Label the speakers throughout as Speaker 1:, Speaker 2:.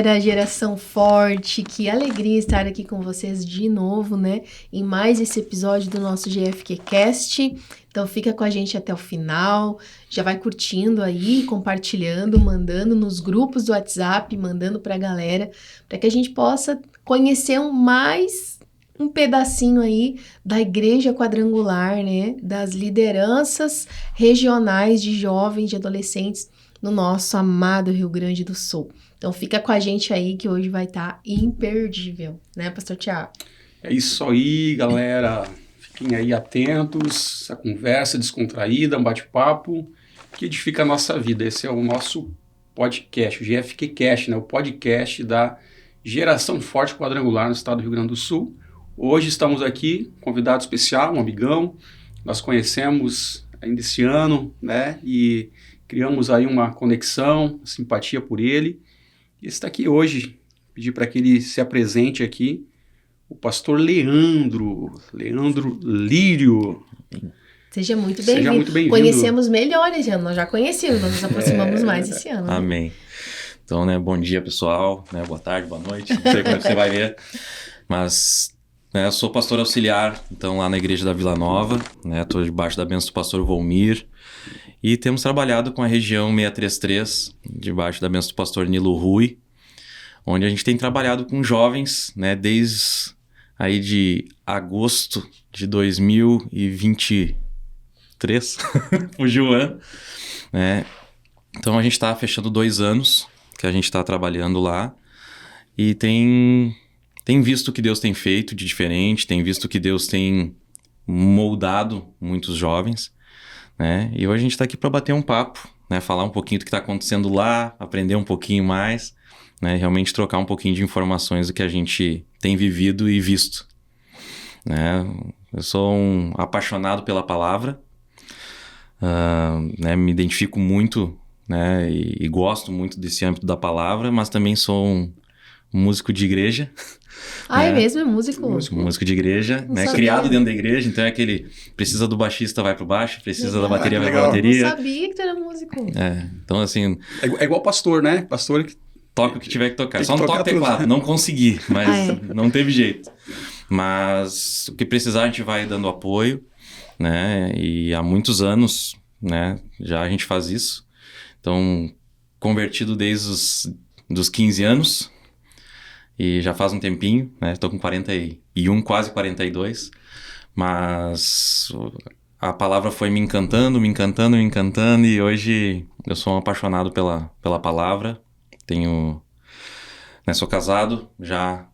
Speaker 1: Da Geração Forte, que alegria estar aqui com vocês de novo, né? Em mais esse episódio do nosso GFQcast. Então fica com a gente até o final, já vai curtindo aí, compartilhando, mandando nos grupos do WhatsApp, mandando pra galera, para que a gente possa conhecer mais um pedacinho aí da Igreja Quadrangular, né? Das lideranças regionais de jovens, de adolescentes no nosso amado Rio Grande do Sul. Então fica com a gente aí que hoje vai estar imperdível, né, Pastor Tiago?
Speaker 2: É isso aí, galera. Fiquem aí atentos, a conversa descontraída, um bate-papo que edifica a nossa vida. Esse é o nosso podcast, o GFQcast, né? O podcast da Geração Forte Quadrangular no estado do Rio Grande do Sul. Hoje estamos aqui, convidado especial, um amigão. Nós conhecemos ainda esse ano, né? E criamos aí uma conexão, simpatia por ele. E está aqui hoje, pedir para que ele se apresente aqui, o pastor Leandro Lírio.
Speaker 1: Seja muito bem-vindo.
Speaker 2: Seja muito bem-vindo.
Speaker 1: Conhecemos melhor esse ano, nós já conhecemos, nós nos aproximamos mais esse ano. Né?
Speaker 3: Amém. Então, né, bom dia, pessoal, né, boa tarde, boa noite, não sei como é que você vai ver, mas né, eu sou pastor auxiliar, então lá na igreja da Vila Nova, né, estou debaixo da bênção do pastor Volmir, e temos trabalhado com a região 633, debaixo da bênção do pastor Nilo Rui, onde a gente tem trabalhado com jovens, né, desde aí de agosto de 2023, fugiu o ano, né? Então a gente está fechando 2 anos que a gente está trabalhando lá e tem visto o que Deus tem feito de diferente, tem visto que Deus tem moldado muitos jovens, né? E hoje a gente está aqui para bater um papo, né? Falar um pouquinho do que está acontecendo lá, aprender um pouquinho mais, né? Realmente trocar um pouquinho de informações do que a gente tem vivido e visto, né? Eu sou um apaixonado pela palavra, né? Me identifico muito, né? E gosto muito desse âmbito da palavra, mas também sou um músico de igreja.
Speaker 1: Ah, é mesmo? É músico?
Speaker 3: Músico de igreja, né? Criado dentro da igreja, então é aquele... Precisa do baixista, vai pro baixo. Precisa da bateria, vai pra bateria.
Speaker 1: Eu não sabia que tu era músico.
Speaker 3: Então assim...
Speaker 2: É igual pastor, né? Pastor que
Speaker 3: toca o que tiver que tocar. Só não
Speaker 2: toca
Speaker 3: toca teclado, não consegui, mas não teve jeito. Mas o que precisar a gente vai dando apoio, né? E há muitos anos, né? Já a gente faz isso. Então, convertido desde dos 15 anos... E já faz um tempinho, né? Estou com 41, quase 42. Mas a palavra foi me encantando. E hoje eu sou um apaixonado pela palavra. Sou casado, já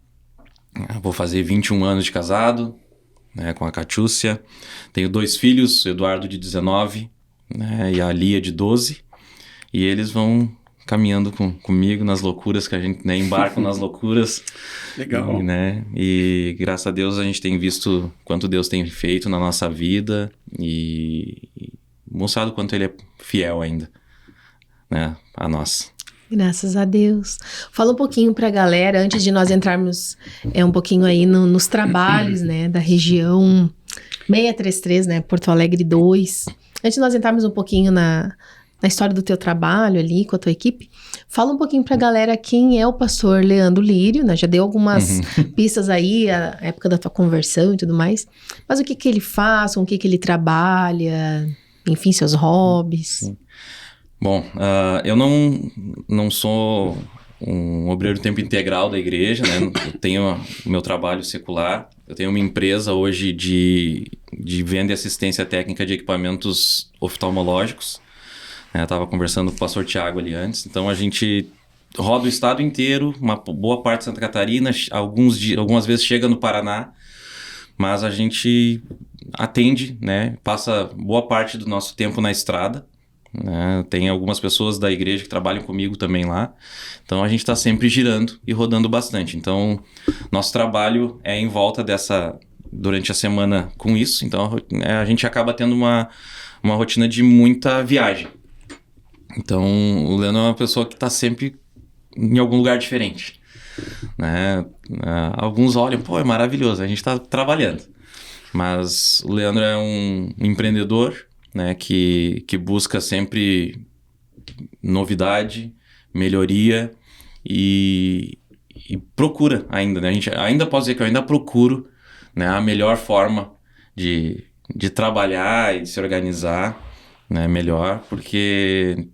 Speaker 3: vou fazer 21 anos de casado, né, com a Catiúcia. Tenho 2 filhos, Eduardo de 19, né, e a Lia de 12. E eles vão... caminhando comigo nas loucuras que a gente, né, embarca nas loucuras.
Speaker 2: Legal.
Speaker 3: E graças a Deus a gente tem visto quanto Deus tem feito na nossa vida e mostrado quanto Ele é fiel ainda, né, a nós.
Speaker 1: Graças a Deus. Fala um pouquinho pra galera, antes de nós entrarmos um pouquinho aí nos trabalhos, né, da região 633, né, Porto Alegre 2. Antes de nós entrarmos um pouquinho na história do teu trabalho ali com a tua equipe, fala um pouquinho pra galera quem é o pastor Leandro Lírio, né? Já deu algumas pistas aí, a época da tua conversão e tudo mais, mas o que que ele faz, com o que que ele trabalha, enfim, seus hobbies.
Speaker 3: Sim. Bom, eu não sou um obreiro tempo integral da igreja, né? Eu tenho o meu trabalho secular, eu tenho uma empresa hoje de venda e assistência técnica de equipamentos oftalmológicos. Eu estava conversando com o pastor Tiago ali antes. Então, a gente roda o estado inteiro, uma boa parte de Santa Catarina, algumas vezes chega no Paraná, mas a gente atende, né? Passa boa parte do nosso tempo na estrada. Né? Tem algumas pessoas da igreja que trabalham comigo também lá. Então, a gente está sempre girando e rodando bastante. Então, nosso trabalho é em volta durante a semana com isso. Então, a gente acaba tendo uma rotina de muita viagem. Então, o Leandro é uma pessoa que está sempre em algum lugar diferente, né? Alguns olham, pô, é maravilhoso, a gente está trabalhando. Mas o Leandro é um empreendedor, né, que busca sempre novidade, melhoria e procura ainda, né? A gente ainda pode dizer que eu ainda procuro, né, a melhor forma de trabalhar e de se organizar, né, melhor, porque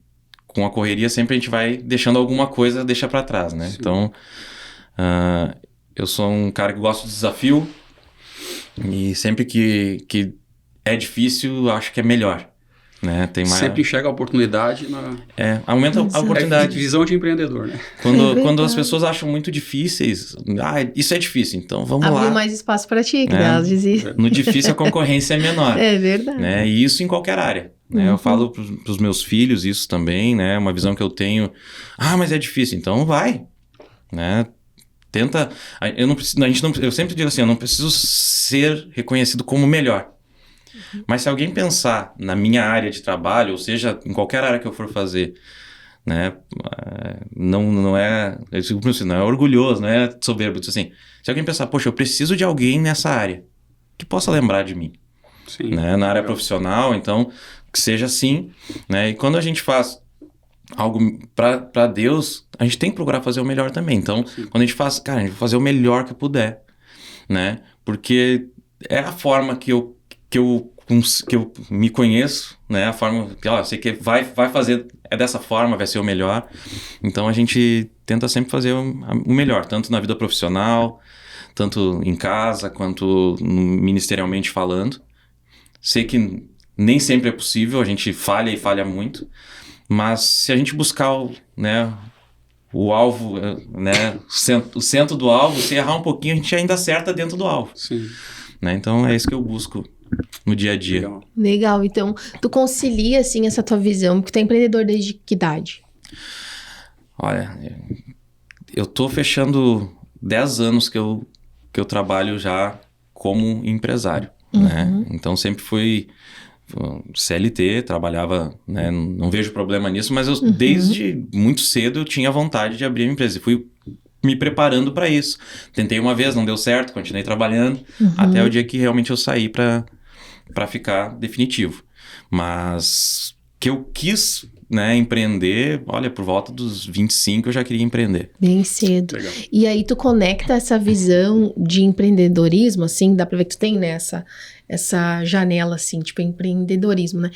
Speaker 3: com a correria sempre a gente vai deixando alguma coisa, deixa para trás, né? Sim. Então, eu sou um cara que gosta de desafio e sempre que é difícil, eu acho que é melhor. Né? Tem mais...
Speaker 2: Sempre enxerga a oportunidade
Speaker 3: aumenta a oportunidade.
Speaker 2: Visão de empreendedor, né?
Speaker 3: Quando as pessoas acham muito difíceis, isso é difícil, então vamos lá.
Speaker 1: Abriu mais espaço para ti, que elas diziam.
Speaker 3: No difícil a concorrência é menor.
Speaker 1: É verdade.
Speaker 3: Né? E isso em qualquer área. Né? Eu falo para os meus filhos isso também, né? Uma visão que eu tenho. Mas é difícil, então vai. Né? Tenta. Eu sempre digo assim, eu não preciso ser reconhecido como o melhor. Mas se alguém pensar na minha área de trabalho, ou seja, em qualquer área que eu for fazer, né, não é orgulhoso, não é soberbo, assim, se alguém pensar, poxa, eu preciso de alguém nessa área que possa lembrar de mim.
Speaker 2: Sim,
Speaker 3: né, na área profissional, então, que seja assim, né, e quando a gente faz algo para Deus, a gente tem que procurar fazer o melhor também. Então, sim, quando a gente faz, cara, a gente vai fazer o melhor que puder, né, porque é a forma que eu me conheço, né? A forma que eu sei que vai fazer é dessa forma, vai ser o melhor. Então a gente tenta sempre fazer o melhor, tanto na vida profissional, tanto em casa, quanto ministerialmente falando. Sei que nem sempre é possível, a gente falha muito, mas se a gente buscar o alvo, né? O centro do alvo, se errar um pouquinho, a gente ainda acerta dentro do alvo.
Speaker 2: Sim.
Speaker 3: Né? Então é isso que eu busco no dia a dia.
Speaker 1: Legal. Então, tu concilia, assim, essa tua visão, porque tu é empreendedor desde que idade?
Speaker 3: Olha, eu tô fechando 10 anos que eu trabalho já como empresário, né? Então, sempre fui CLT, trabalhava, né? Não vejo problema nisso, mas desde muito cedo eu tinha vontade de abrir a empresa e fui me preparando para isso. Tentei uma vez, não deu certo, continuei trabalhando, até o dia que realmente eu saí para ficar definitivo. Mas que eu quis, né, empreender, olha, por volta dos 25 eu já queria empreender.
Speaker 1: Bem cedo.
Speaker 2: Legal.
Speaker 1: E aí tu conecta essa visão de empreendedorismo, assim, dá pra ver que tu tem, né, essa janela, assim, tipo, empreendedorismo, né?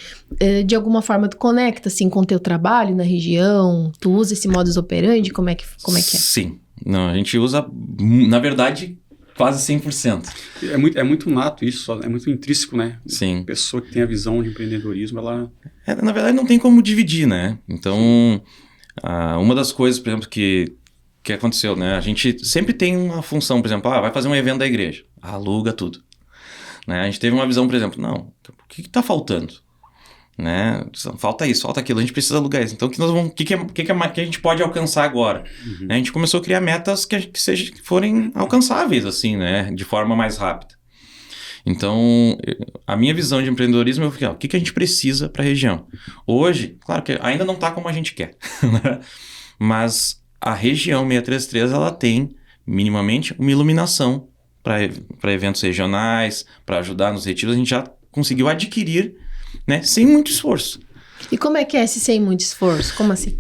Speaker 1: De alguma forma tu conecta, assim, com o teu trabalho na região, tu usa esse modus operandi, como é que é?
Speaker 3: Sim. Não, a gente usa, na verdade, quase 100%.
Speaker 2: É muito nato isso, é muito intrínseco, né?
Speaker 3: Sim.
Speaker 2: A pessoa que tem a visão de empreendedorismo, ela...
Speaker 3: Na verdade, não tem como dividir, né? Então, uma das coisas, por exemplo, que aconteceu, né? A gente sempre tem uma função, por exemplo, vai fazer um evento da igreja, aluga tudo. Né? A gente teve uma visão, por exemplo, não, o que está faltando? Né? Falta isso, falta aquilo, a gente precisa alugar isso. Então, o que a gente pode alcançar agora? A gente começou a criar metas que forem alcançáveis, assim, né? De forma mais rápida. Então, a minha visão de empreendedorismo, eu fiquei, o que a gente precisa para a região? Hoje, claro que ainda não está como a gente quer, né? Mas a região 633, ela tem, minimamente, uma iluminação para eventos regionais, para ajudar nos retiros. A gente já conseguiu adquirir, né, sem muito esforço.
Speaker 1: E como é que é esse sem muito esforço? Como assim?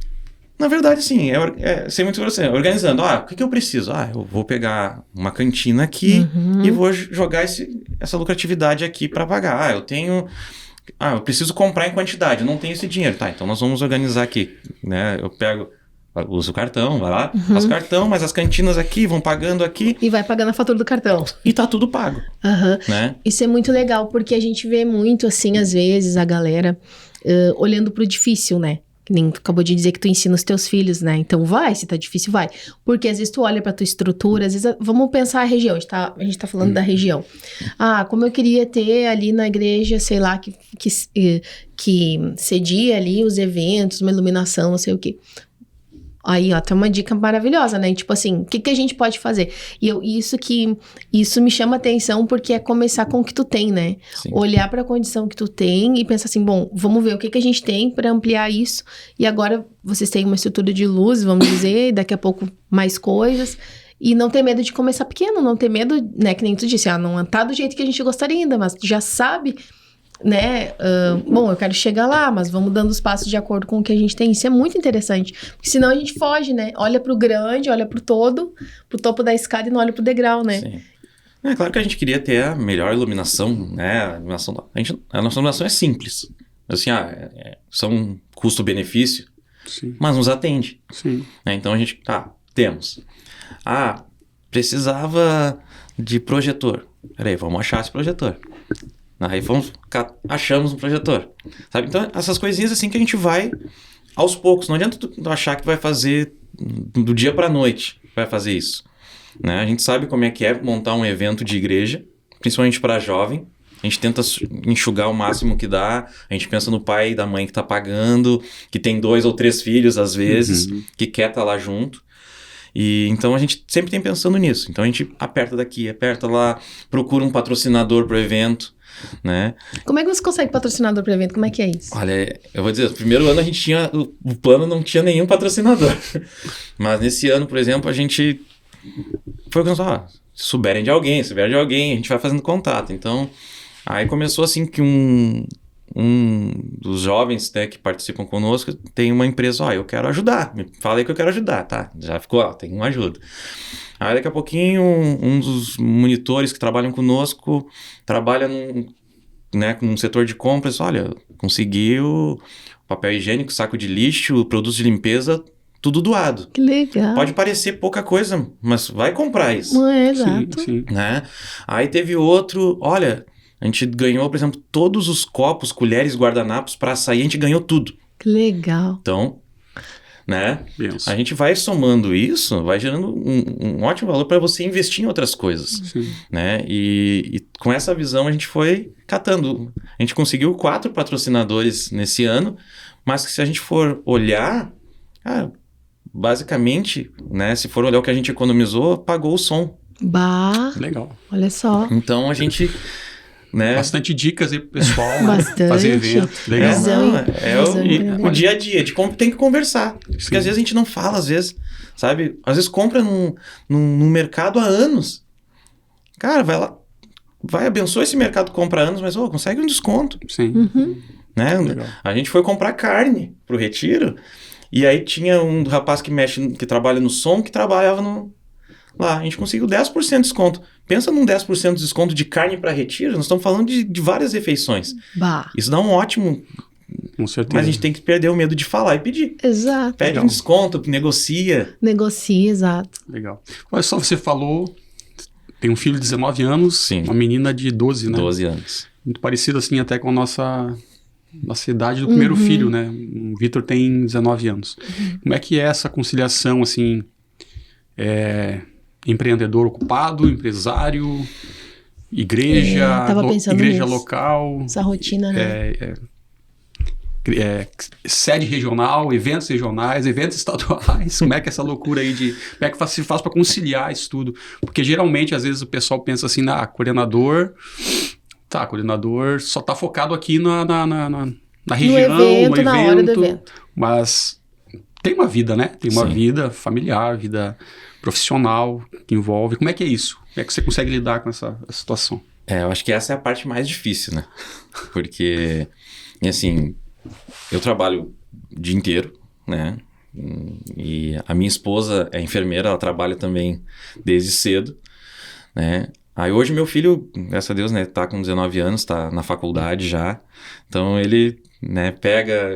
Speaker 3: Na verdade, sim, sem muito esforço, organizando. O que eu preciso? Eu vou pegar uma cantina aqui e vou jogar essa lucratividade aqui para pagar. Eu preciso comprar em quantidade, eu não tenho esse dinheiro. Tá, então nós vamos organizar aqui, né? Eu uso o cartão, vai lá, faço cartão, mas as cantinas aqui vão pagando aqui.
Speaker 1: E vai pagando a fatura do cartão.
Speaker 3: E tá tudo pago. Né?
Speaker 1: Isso é muito legal, porque a gente vê muito, assim, às vezes, a galera olhando pro difícil, né? Que nem tu acabou de dizer que tu ensina os teus filhos, né? Então vai, se tá difícil, vai. Porque às vezes tu olha pra tua estrutura, às vezes, vamos pensar a região, a gente tá falando da região. Como eu queria ter ali na igreja, sei lá, que cedia ali os eventos, uma iluminação, não sei o quê. Aí, tem uma dica maravilhosa, né? Tipo assim, o que a gente pode fazer? E isso me chama atenção porque é começar com o que tu tem, né?
Speaker 3: Sim.
Speaker 1: Olhar para a condição que tu tem e pensar assim, bom, vamos ver o que a gente tem para ampliar isso. E agora vocês têm uma estrutura de luz, vamos dizer, e daqui a pouco mais coisas. E não ter medo de começar pequeno, não ter medo, né? Que nem tu disse, não tá do jeito que a gente gostaria ainda, mas tu já sabe né? Bom, eu quero chegar lá, mas vamos dando os passos de acordo com o que a gente tem. Isso é muito interessante, porque senão a gente foge, né? Olha pro grande, olha pro todo, pro topo da escada e não olha pro degrau, né?
Speaker 3: Sim. É claro que a gente queria ter a melhor iluminação, né? A nossa iluminação é simples. Assim, são custo-benefício,
Speaker 2: Sim.
Speaker 3: mas nos atende.
Speaker 2: Sim.
Speaker 3: Né? Então a gente, temos. Precisava de projetor. Peraí, vamos achar esse projetor. Aí achamos um projetor. Sabe? Então, essas coisinhas assim que a gente vai aos poucos. Não adianta tu achar que vai fazer do dia pra noite, vai fazer isso. Né? A gente sabe como é que é montar um evento de igreja, principalmente para jovem. A gente tenta enxugar o máximo que dá. A gente pensa no pai e da mãe que tá pagando, que tem 2 ou 3 filhos às vezes, que quer estar lá junto. E então a gente sempre tem pensando nisso. Então a gente aperta daqui, aperta lá, procura um patrocinador pro evento, né?
Speaker 1: Como é que você consegue patrocinador para evento? Como é que é isso?
Speaker 3: Olha, eu vou dizer, no primeiro ano a gente tinha, o plano não tinha nenhum patrocinador. Mas nesse ano, por exemplo, a gente foi pensando, se souberem de alguém, a gente vai fazendo contato. Então, aí começou assim que um dos jovens, né, que participam conosco tem uma empresa, eu quero ajudar, me fala aí que eu quero ajudar, tá? Já ficou, tem uma ajuda. Aí daqui a pouquinho um dos monitores que trabalham conosco trabalha num setor de compras, olha, conseguiu papel higiênico, saco de lixo, produtos de limpeza, tudo doado.
Speaker 1: Que legal.
Speaker 3: Pode parecer pouca coisa, mas vai comprar isso.
Speaker 1: Não é, exato.
Speaker 2: Sim.
Speaker 3: Né? Aí teve outro, olha, a gente ganhou, por exemplo, todos os copos, colheres, guardanapos para açaí, a gente ganhou tudo.
Speaker 1: Que legal.
Speaker 3: Então, né?
Speaker 2: Isso.
Speaker 3: A gente vai somando isso, vai gerando um ótimo valor para você investir em outras coisas.
Speaker 2: Sim.
Speaker 3: Né? E com essa visão a gente foi catando. A gente conseguiu 4 patrocinadores nesse ano, mas que se a gente for olhar, basicamente, né, se for olhar o que a gente economizou, pagou o som.
Speaker 2: Legal.
Speaker 1: Olha só.
Speaker 3: Então a gente... Né?
Speaker 2: Bastante dicas aí pro pessoal,
Speaker 1: Bastante.
Speaker 2: Fazer evento. Legal.
Speaker 3: O dia a dia, tem que conversar. Porque às vezes a gente não fala, sabe? Às vezes compra num mercado há anos. Cara, vai lá, abençoa esse mercado, compra há anos, mas consegue um desconto.
Speaker 2: Sim.
Speaker 3: Né?
Speaker 2: Legal.
Speaker 3: A gente foi comprar carne pro retiro, e aí tinha um rapaz que trabalha no som, que trabalhava lá. A gente conseguiu 10% de desconto. Pensa num 10% de desconto de carne para retiro, nós estamos falando de várias refeições. Isso dá um ótimo...
Speaker 2: Com certeza.
Speaker 3: Mas a gente tem que perder o medo de falar e pedir.
Speaker 1: Exato.
Speaker 3: Pede um desconto, negocia.
Speaker 1: Negocia, exato.
Speaker 2: Legal. Olha só, você falou, tem um filho de 19 anos,
Speaker 3: Sim.
Speaker 2: Uma menina de 12, né?
Speaker 3: 12 anos.
Speaker 2: Muito parecido assim até com a nossa idade do primeiro filho, né? O Vitor tem 19 anos. Como é que é essa conciliação, assim, empreendedor ocupado, empresário, igreja, igreja local.
Speaker 1: Essa rotina, né?
Speaker 2: Sede regional, eventos regionais, eventos estaduais. Como é que é essa loucura aí como é que se faz para conciliar isso tudo? Porque geralmente, às vezes, o pessoal pensa assim, coordenador só tá focado aqui na região, no evento,
Speaker 1: na hora do evento.
Speaker 2: Mas tem uma vida, né? Tem uma vida familiar, vida profissional que envolve. Como é que é isso? Como é que você consegue lidar com essa situação?
Speaker 3: Eu acho que essa é a parte mais difícil, né? Porque, assim, eu trabalho o dia inteiro, né? E a minha esposa é enfermeira, ela trabalha também desde cedo, né? Aí hoje meu filho, graças a Deus, né, tá com 19 anos, tá na faculdade já. Então ele, né,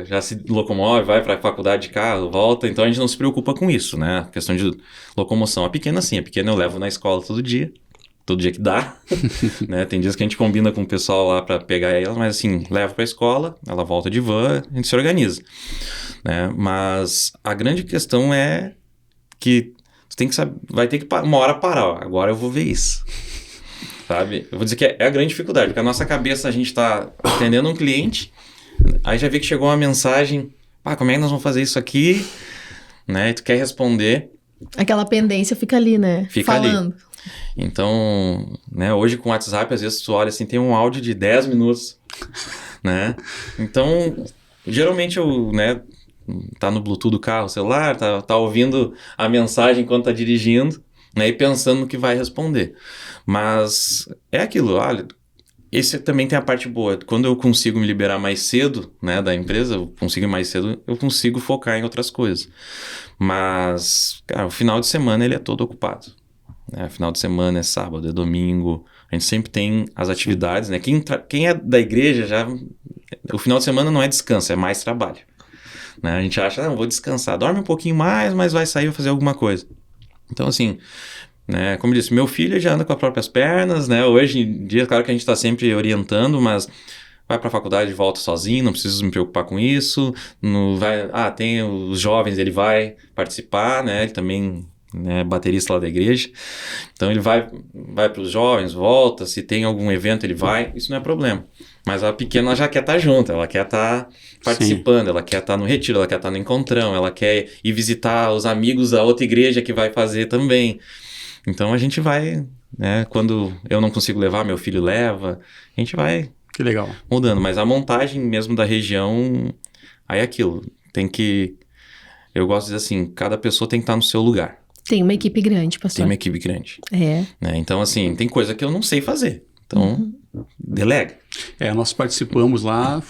Speaker 3: já se locomove, vai pra faculdade de carro, volta. Então a gente não se preocupa com isso, né? A questão de locomoção. A pequena sim, eu levo na escola todo dia que dá. Né? Tem dias que a gente combina com o pessoal lá pra pegar ela, mas assim, levo pra escola, ela volta de van, a gente se organiza. Né? Mas a grande questão é que tu tem que saber, vai ter que uma hora parar, agora eu vou ver isso. Sabe? Eu vou dizer que é a grande dificuldade, porque a nossa cabeça, a gente tá atendendo um cliente, aí já vê que chegou uma mensagem, como é que nós vamos fazer isso aqui? Né? E tu quer responder.
Speaker 1: Aquela pendência fica ali, né?
Speaker 3: Fica falando. Ali. Então, né, hoje com o WhatsApp, às vezes tu olha assim, tem um áudio de 10 minutos, né? Então, geralmente né, tá no Bluetooth do carro, celular, tá ouvindo a mensagem enquanto tá dirigindo, né, e pensando no que vai responder. Mas é aquilo, olha, esse também tem a parte boa. Quando eu consigo me liberar mais cedo, né, da empresa, eu consigo ir mais cedo, eu consigo focar em outras coisas. Mas, cara, o final de semana ele é todo ocupado. Né? Final de semana é sábado, é domingo. A gente sempre tem as atividades, né? Quem é da igreja já... O final de semana não é descanso, é mais trabalho. Né? A gente acha, não, vou descansar. Dorme um pouquinho mais, mas vai sair e fazer alguma coisa. Então, assim... Né? Como eu disse, meu filho já anda com as próprias pernas, né? Hoje em dia, claro que a gente está sempre orientando, mas vai para a faculdade e volta sozinho, não preciso me preocupar com isso. Tem os jovens, ele vai participar, né? Ele também é baterista lá da igreja. Então ele vai para os jovens, volta, se tem algum evento ele vai, isso não é problema. Mas a pequena já quer estar junto, ela quer estar participando, ela quer estar no retiro, ela quer estar no encontrão, ela quer ir visitar os amigos da outra igreja que vai fazer também. Então a gente vai, né, quando eu não consigo levar, meu filho leva, a gente vai
Speaker 2: Que legal.
Speaker 3: mudando. Mas a montagem mesmo da região, aí é aquilo, eu gosto de dizer assim, cada pessoa tem que estar no seu lugar.
Speaker 1: Tem uma equipe grande, pastor.
Speaker 3: Tem uma equipe grande.
Speaker 1: É.
Speaker 3: Né? Então assim, tem coisa que eu não sei fazer, então delega.
Speaker 2: Nós participamos lá,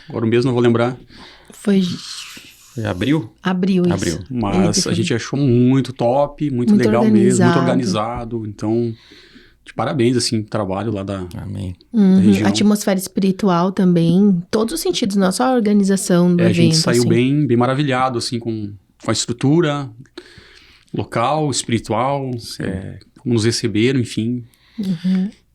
Speaker 2: agora mesmo não vou lembrar,
Speaker 1: Foi
Speaker 3: Abril?
Speaker 1: abril isso.
Speaker 3: Abril.
Speaker 2: mas a gente achou muito top, muito legal mesmo, muito organizado, então, de parabéns, assim,
Speaker 3: trabalho
Speaker 2: lá da
Speaker 3: Amém.
Speaker 2: região.
Speaker 1: Atmosfera espiritual também, todos os sentidos, não só a organização do evento.
Speaker 2: A gente saiu
Speaker 1: assim.
Speaker 2: bem maravilhado, assim, com a estrutura local, espiritual, como nos receberam, enfim.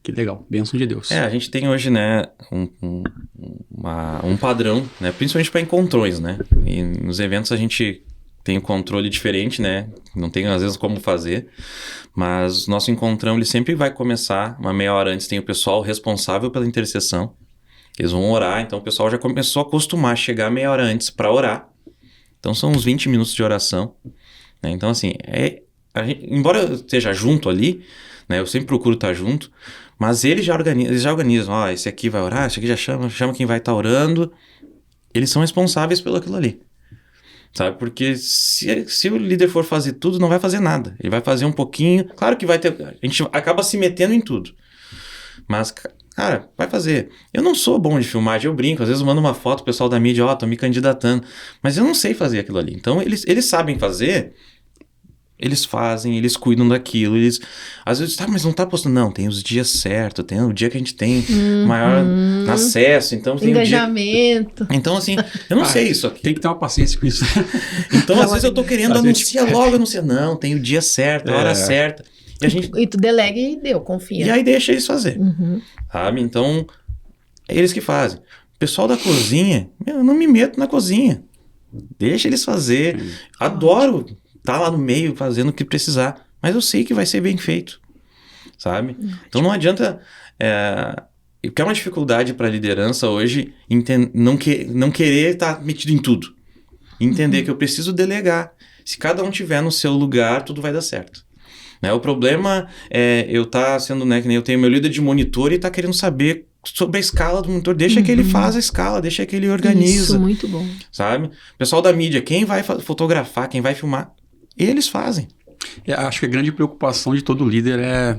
Speaker 2: Que legal, bênção de Deus.
Speaker 3: A gente tem hoje, né, um padrão, né, principalmente para encontrões, né, e nos eventos a gente tem um controle diferente, né, não tem às vezes como fazer, mas nosso encontrão ele sempre vai começar uma meia hora antes, tem o pessoal responsável pela intercessão, eles vão orar, então o pessoal já começou a acostumar a chegar meia hora antes para orar, então são uns 20 minutos de oração, né, então assim, embora eu esteja junto ali, né, eu sempre procuro estar junto, mas eles já organizam, esse aqui vai orar, esse aqui já chama quem vai estar orando. Eles são responsáveis pelo aquilo ali. Sabe? Porque se o líder for fazer tudo, não vai fazer nada. Ele vai fazer um pouquinho. Claro que vai ter... A gente acaba se metendo em tudo. Mas, cara, vai fazer. Eu não sou bom de filmagem, eu brinco. Às vezes eu mando uma foto pro pessoal da mídia, tô me candidatando. Mas eu não sei fazer aquilo ali. Então, eles sabem fazer... Eles fazem, eles cuidam daquilo, às vezes, mas não tá postando. Não, tem os dias certos, tem o dia que a gente tem maior acesso, então tem
Speaker 1: engajamento.
Speaker 3: Então, assim, eu não sei isso aqui.
Speaker 2: Tem que ter uma paciência com isso.
Speaker 3: Então, às vezes eu tô querendo anunciar logo, anunciar. Não, tem o dia certo, a hora certa.
Speaker 1: E tu delega e deu, confia.
Speaker 3: E aí deixa eles fazer, sabe? Então, é eles que fazem. O pessoal da cozinha, eu não me meto na cozinha. Deixa eles fazer. Adoro tá lá no meio fazendo o que precisar, mas eu sei que vai ser bem feito, sabe? Então não adianta, porque é uma dificuldade para a liderança hoje não querer estar metido em tudo, entender que eu preciso delegar. Se cada um tiver no seu lugar, tudo vai dar certo. Né? O problema é eu estar sendo, né, que nem eu tenho meu líder de monitor e está querendo saber sobre a escala do monitor, deixa que ele faz a escala, deixa que ele organiza.
Speaker 1: Isso, muito bom.
Speaker 3: Sabe? Pessoal da mídia, quem vai fotografar, quem vai filmar, eles fazem.
Speaker 2: Acho que a grande preocupação de todo líder é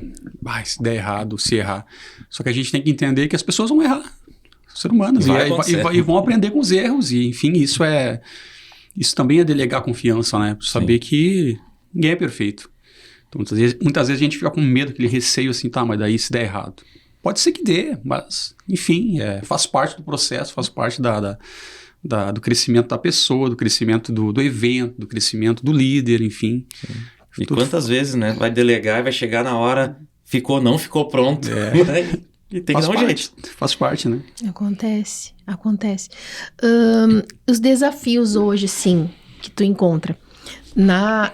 Speaker 2: se der errado, se errar. Só que a gente tem que entender que as pessoas vão errar. São humanos. E vão aprender com os erros. E, enfim, isso também é delegar confiança, né? Saber que ninguém é perfeito. Então, muitas vezes a gente fica com medo, aquele receio assim, mas daí se der errado. Pode ser que dê, mas, enfim, faz parte do processo, faz parte do crescimento da pessoa, do crescimento do evento, do crescimento do líder, enfim.
Speaker 3: E quantas vezes, né? Vai delegar e vai chegar na hora, não ficou pronto. E tem que dar um jeito.
Speaker 2: Faz parte, né?
Speaker 1: Acontece. Os desafios hoje, sim, que tu encontra,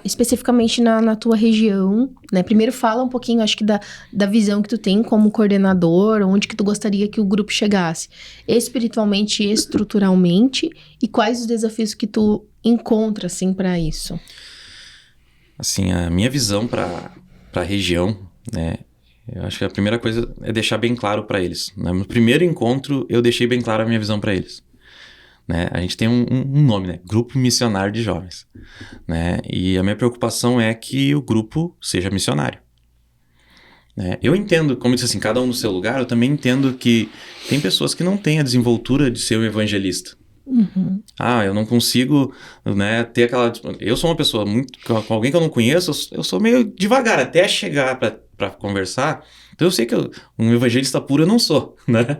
Speaker 1: especificamente na tua região, né? Primeiro fala um pouquinho, acho que da visão que tu tem como coordenador, onde que tu gostaria que o grupo chegasse, espiritualmente e estruturalmente, e quais os desafios que tu encontra, assim, para isso?
Speaker 3: Assim, a minha visão para a região, né? Eu acho que a primeira coisa é deixar bem claro para eles. Né? No primeiro encontro, eu deixei bem claro a minha visão para eles. Né? A gente tem um nome, né? Grupo Missionário de Jovens. Né? E a minha preocupação é que o grupo seja missionário. né? Eu entendo, como eu disse assim, cada um no seu lugar, eu também entendo que tem pessoas que não têm a desenvoltura de ser um evangelista.
Speaker 1: Uhum.
Speaker 3: Eu não consigo, né, ter aquela... Eu sou uma pessoa muito... Com alguém que eu não conheço, eu sou meio devagar até chegar para conversar. Então eu sei que um evangelista puro eu não sou, né?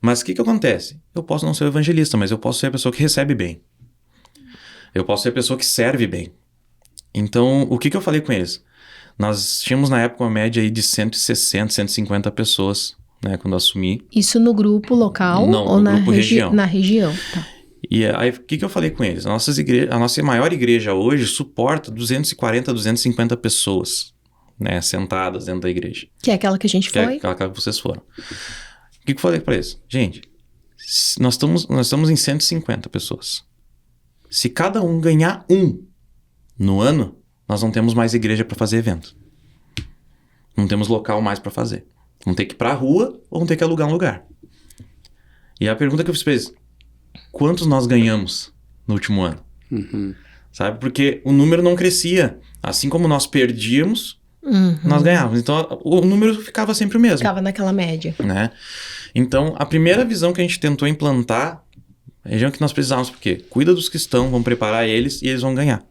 Speaker 3: Mas o que acontece? Eu posso não ser um evangelista, mas eu posso ser a pessoa que recebe bem. Eu posso ser a pessoa que serve bem. Então, o que eu falei com eles? Nós tínhamos na época uma média aí de 160, 150 pessoas, né, quando eu assumi.
Speaker 1: Isso no grupo local?
Speaker 3: Não,
Speaker 1: ou
Speaker 3: no grupo região.
Speaker 1: Na região, tá.
Speaker 3: E aí, o que eu falei com eles? A nossa maior igreja hoje suporta 240, 250 pessoas, né, sentadas dentro da igreja.
Speaker 1: Que é aquela que a gente foi?
Speaker 3: É aquela que vocês foram. O que eu falei para eles? Gente, nós estamos em 150 pessoas. Se cada um ganhar no ano, nós não temos mais igreja para fazer evento. Não temos local mais para fazer. Vamos ter que ir para a rua ou vamos ter que alugar um lugar. E a pergunta que eu fiz para eles: quantos nós ganhamos no último ano?
Speaker 2: Uhum.
Speaker 3: Sabe? Porque o número não crescia. Assim como nós perdíamos, nós ganhávamos. Então o número ficava sempre o mesmo.
Speaker 1: Ficava naquela média.
Speaker 3: Né? Então a primeira visão que a gente tentou implantar, a região que nós precisávamos, porque cuida dos que estão, vamos preparar eles e eles vão ganhar.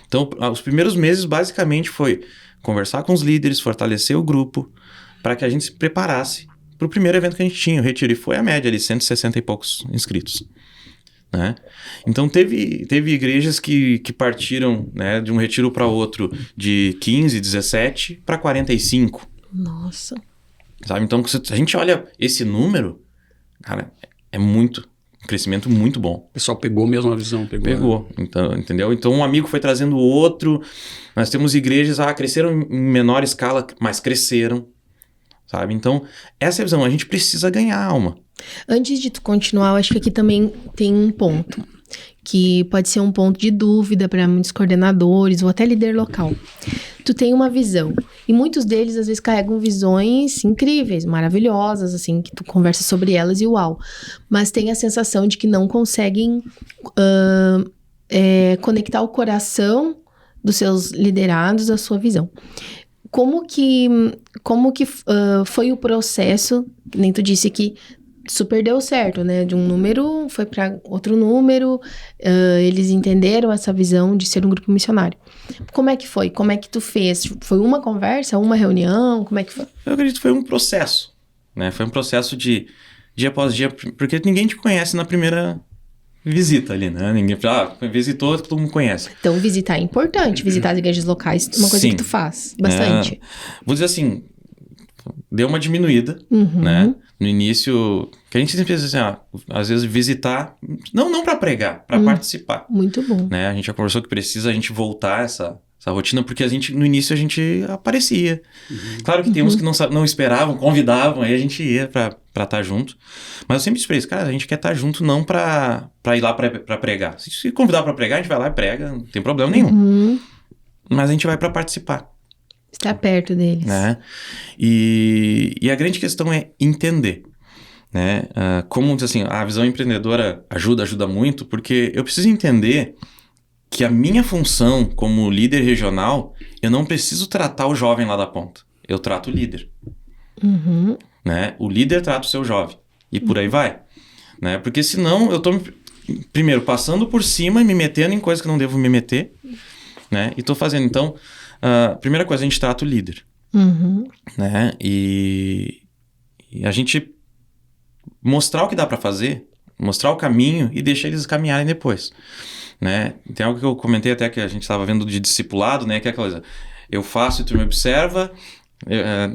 Speaker 3: Então, os primeiros meses, basicamente, foi conversar com os líderes, fortalecer o grupo, para que a gente se preparasse para o primeiro evento que a gente tinha. O Retiro, e foi a média ali, 160 e poucos inscritos. Né? Então, teve igrejas que partiram, né, de um retiro para outro de 15, 17 para 45.
Speaker 1: Nossa.
Speaker 3: Sabe? Então, se a gente olha esse número, cara, é muito... Um crescimento muito bom.
Speaker 2: O pessoal pegou mesmo a visão.
Speaker 3: Pegou. Então, entendeu? Então, um amigo foi trazendo o outro. Nós temos igrejas, cresceram em menor escala, mas cresceram. Sabe? Então, essa é a visão. A gente precisa ganhar alma.
Speaker 1: Antes de tu continuar, eu acho que aqui também tem um ponto. Que pode ser um ponto de dúvida para muitos coordenadores ou até líder local. Tu tem uma visão. E muitos deles, às vezes, carregam visões incríveis, maravilhosas, assim, que tu conversa sobre elas e uau. Mas tem a sensação de que não conseguem conectar o coração dos seus liderados à sua visão. Como que foi o processo? Nem tu disse que super deu certo, né? De um número foi para outro número, eles entenderam essa visão de ser um grupo missionário. Como é que foi? Como é que tu fez? Foi uma conversa, uma reunião? Como é que foi?
Speaker 3: Eu acredito que foi um processo, né? Foi um processo de dia após dia, porque ninguém te conhece na primeira visita ali, né? Ninguém visitou, todo mundo conhece.
Speaker 1: Então, visitar é importante. Visitar as igrejas locais é uma coisa
Speaker 3: Sim.
Speaker 1: que tu faz bastante.
Speaker 3: Vou dizer assim, deu uma diminuída, né? No início, que a gente sempre diz assim, às vezes visitar, não para pregar, para participar.
Speaker 1: Muito bom.
Speaker 3: Né? A gente já conversou que precisa a gente voltar essa rotina, porque no início a gente aparecia. Claro que tem uns que não esperavam, convidavam, aí a gente ia para estar junto. Mas eu sempre disse pra eles, cara, a gente quer estar junto não para ir lá para pregar. Se convidar para pregar, a gente vai lá e prega, não tem problema nenhum. Mas a gente vai para participar.
Speaker 1: Estar perto deles.
Speaker 3: Né? E a grande questão é entender. Né? Como diz assim, a visão empreendedora ajuda muito, porque eu preciso entender que a minha função como líder regional, eu não preciso tratar o jovem lá da ponta. Eu trato o líder. Né? O líder trata o seu jovem. E por aí vai. Né? Porque senão eu tô, primeiro, passando por cima e me metendo em coisas que não devo me meter. Né? E tô fazendo. Então, primeira coisa, a gente trata o líder. Né? E a gente mostrar o que dá para fazer, mostrar o caminho e deixar eles caminharem depois. Né? Tem algo que eu comentei até que a gente estava vendo de discipulado, né? Que é aquela coisa, eu faço e tu me observa,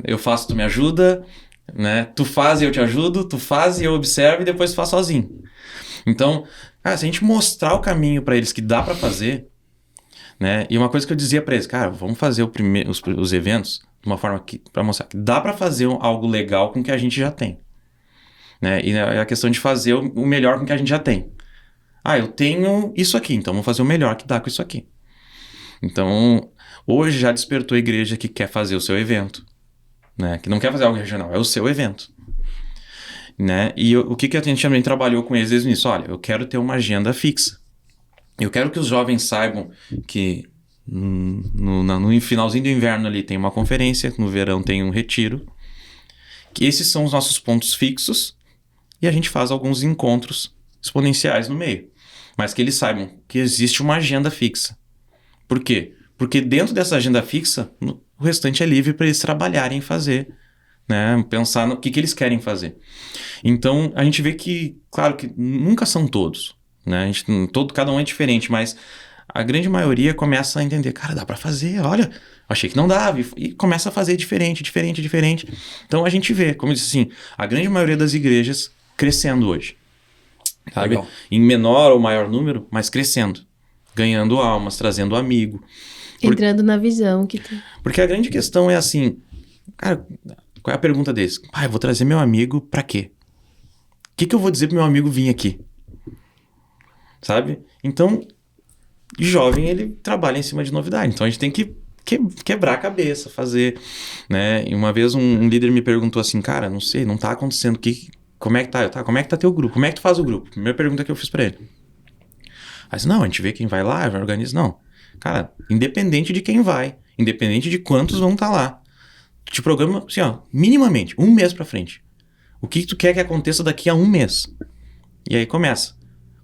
Speaker 3: eu faço e tu me ajuda, né? Tu faz e eu te ajudo, tu faz e eu observo e depois tu faz sozinho. Então, cara, se a gente mostrar o caminho para eles que dá para fazer, né? E uma coisa que eu dizia para eles, cara, vamos fazer os eventos de uma forma para mostrar que dá para fazer algo legal com o que a gente já tem. Né? E é a questão de fazer o melhor com o que a gente já tem. Eu tenho isso aqui, então vamos fazer o melhor que dá com isso aqui. Então, hoje já despertou a igreja que quer fazer o seu evento. Né? Que não quer fazer algo regional, é o seu evento. Né? E o que a gente também trabalhou com eles desde o início? Olha, eu quero ter uma agenda fixa. Eu quero que os jovens saibam que No finalzinho do inverno ali tem uma conferência, no verão tem um retiro. Que esses são os nossos pontos fixos e a gente faz alguns encontros exponenciais no meio. Mas que eles saibam que existe uma agenda fixa. Por quê? Porque dentro dessa agenda fixa, o restante é livre para eles trabalharem e fazer, né? Pensar no que eles querem fazer. Então, a gente vê que, claro que nunca são todos, né? Cada um é diferente, mas a grande maioria começa a entender, cara, dá para fazer, olha, achei que não dava, e começa a fazer diferente. Então, a gente vê, como eu disse assim, a grande maioria das igrejas crescendo hoje, sabe?
Speaker 2: Legal.
Speaker 3: Em menor ou maior número, mas crescendo, ganhando almas, trazendo amigo.
Speaker 1: Entrando na visão que tu...
Speaker 3: Porque a grande questão é assim, cara, qual é a pergunta deles? Eu vou trazer meu amigo pra quê? O que eu vou dizer pro meu amigo vir aqui? Sabe? Então, jovem, ele trabalha em cima de novidade. Então, a gente tem que quebrar a cabeça, fazer, né? E uma vez um líder me perguntou assim, cara, não sei, não tá acontecendo, como é que tá? Como é que tá teu grupo? Como é que tu faz o grupo? Primeira pergunta que eu fiz pra ele. Aí disse, não, a gente vê quem vai lá, organiza. Não, cara, independente de quem vai, independente de quantos vão estar lá, tu te programa, assim, ó, minimamente, 1 mês pra frente. O que tu quer que aconteça daqui a 1 mês? E aí começa.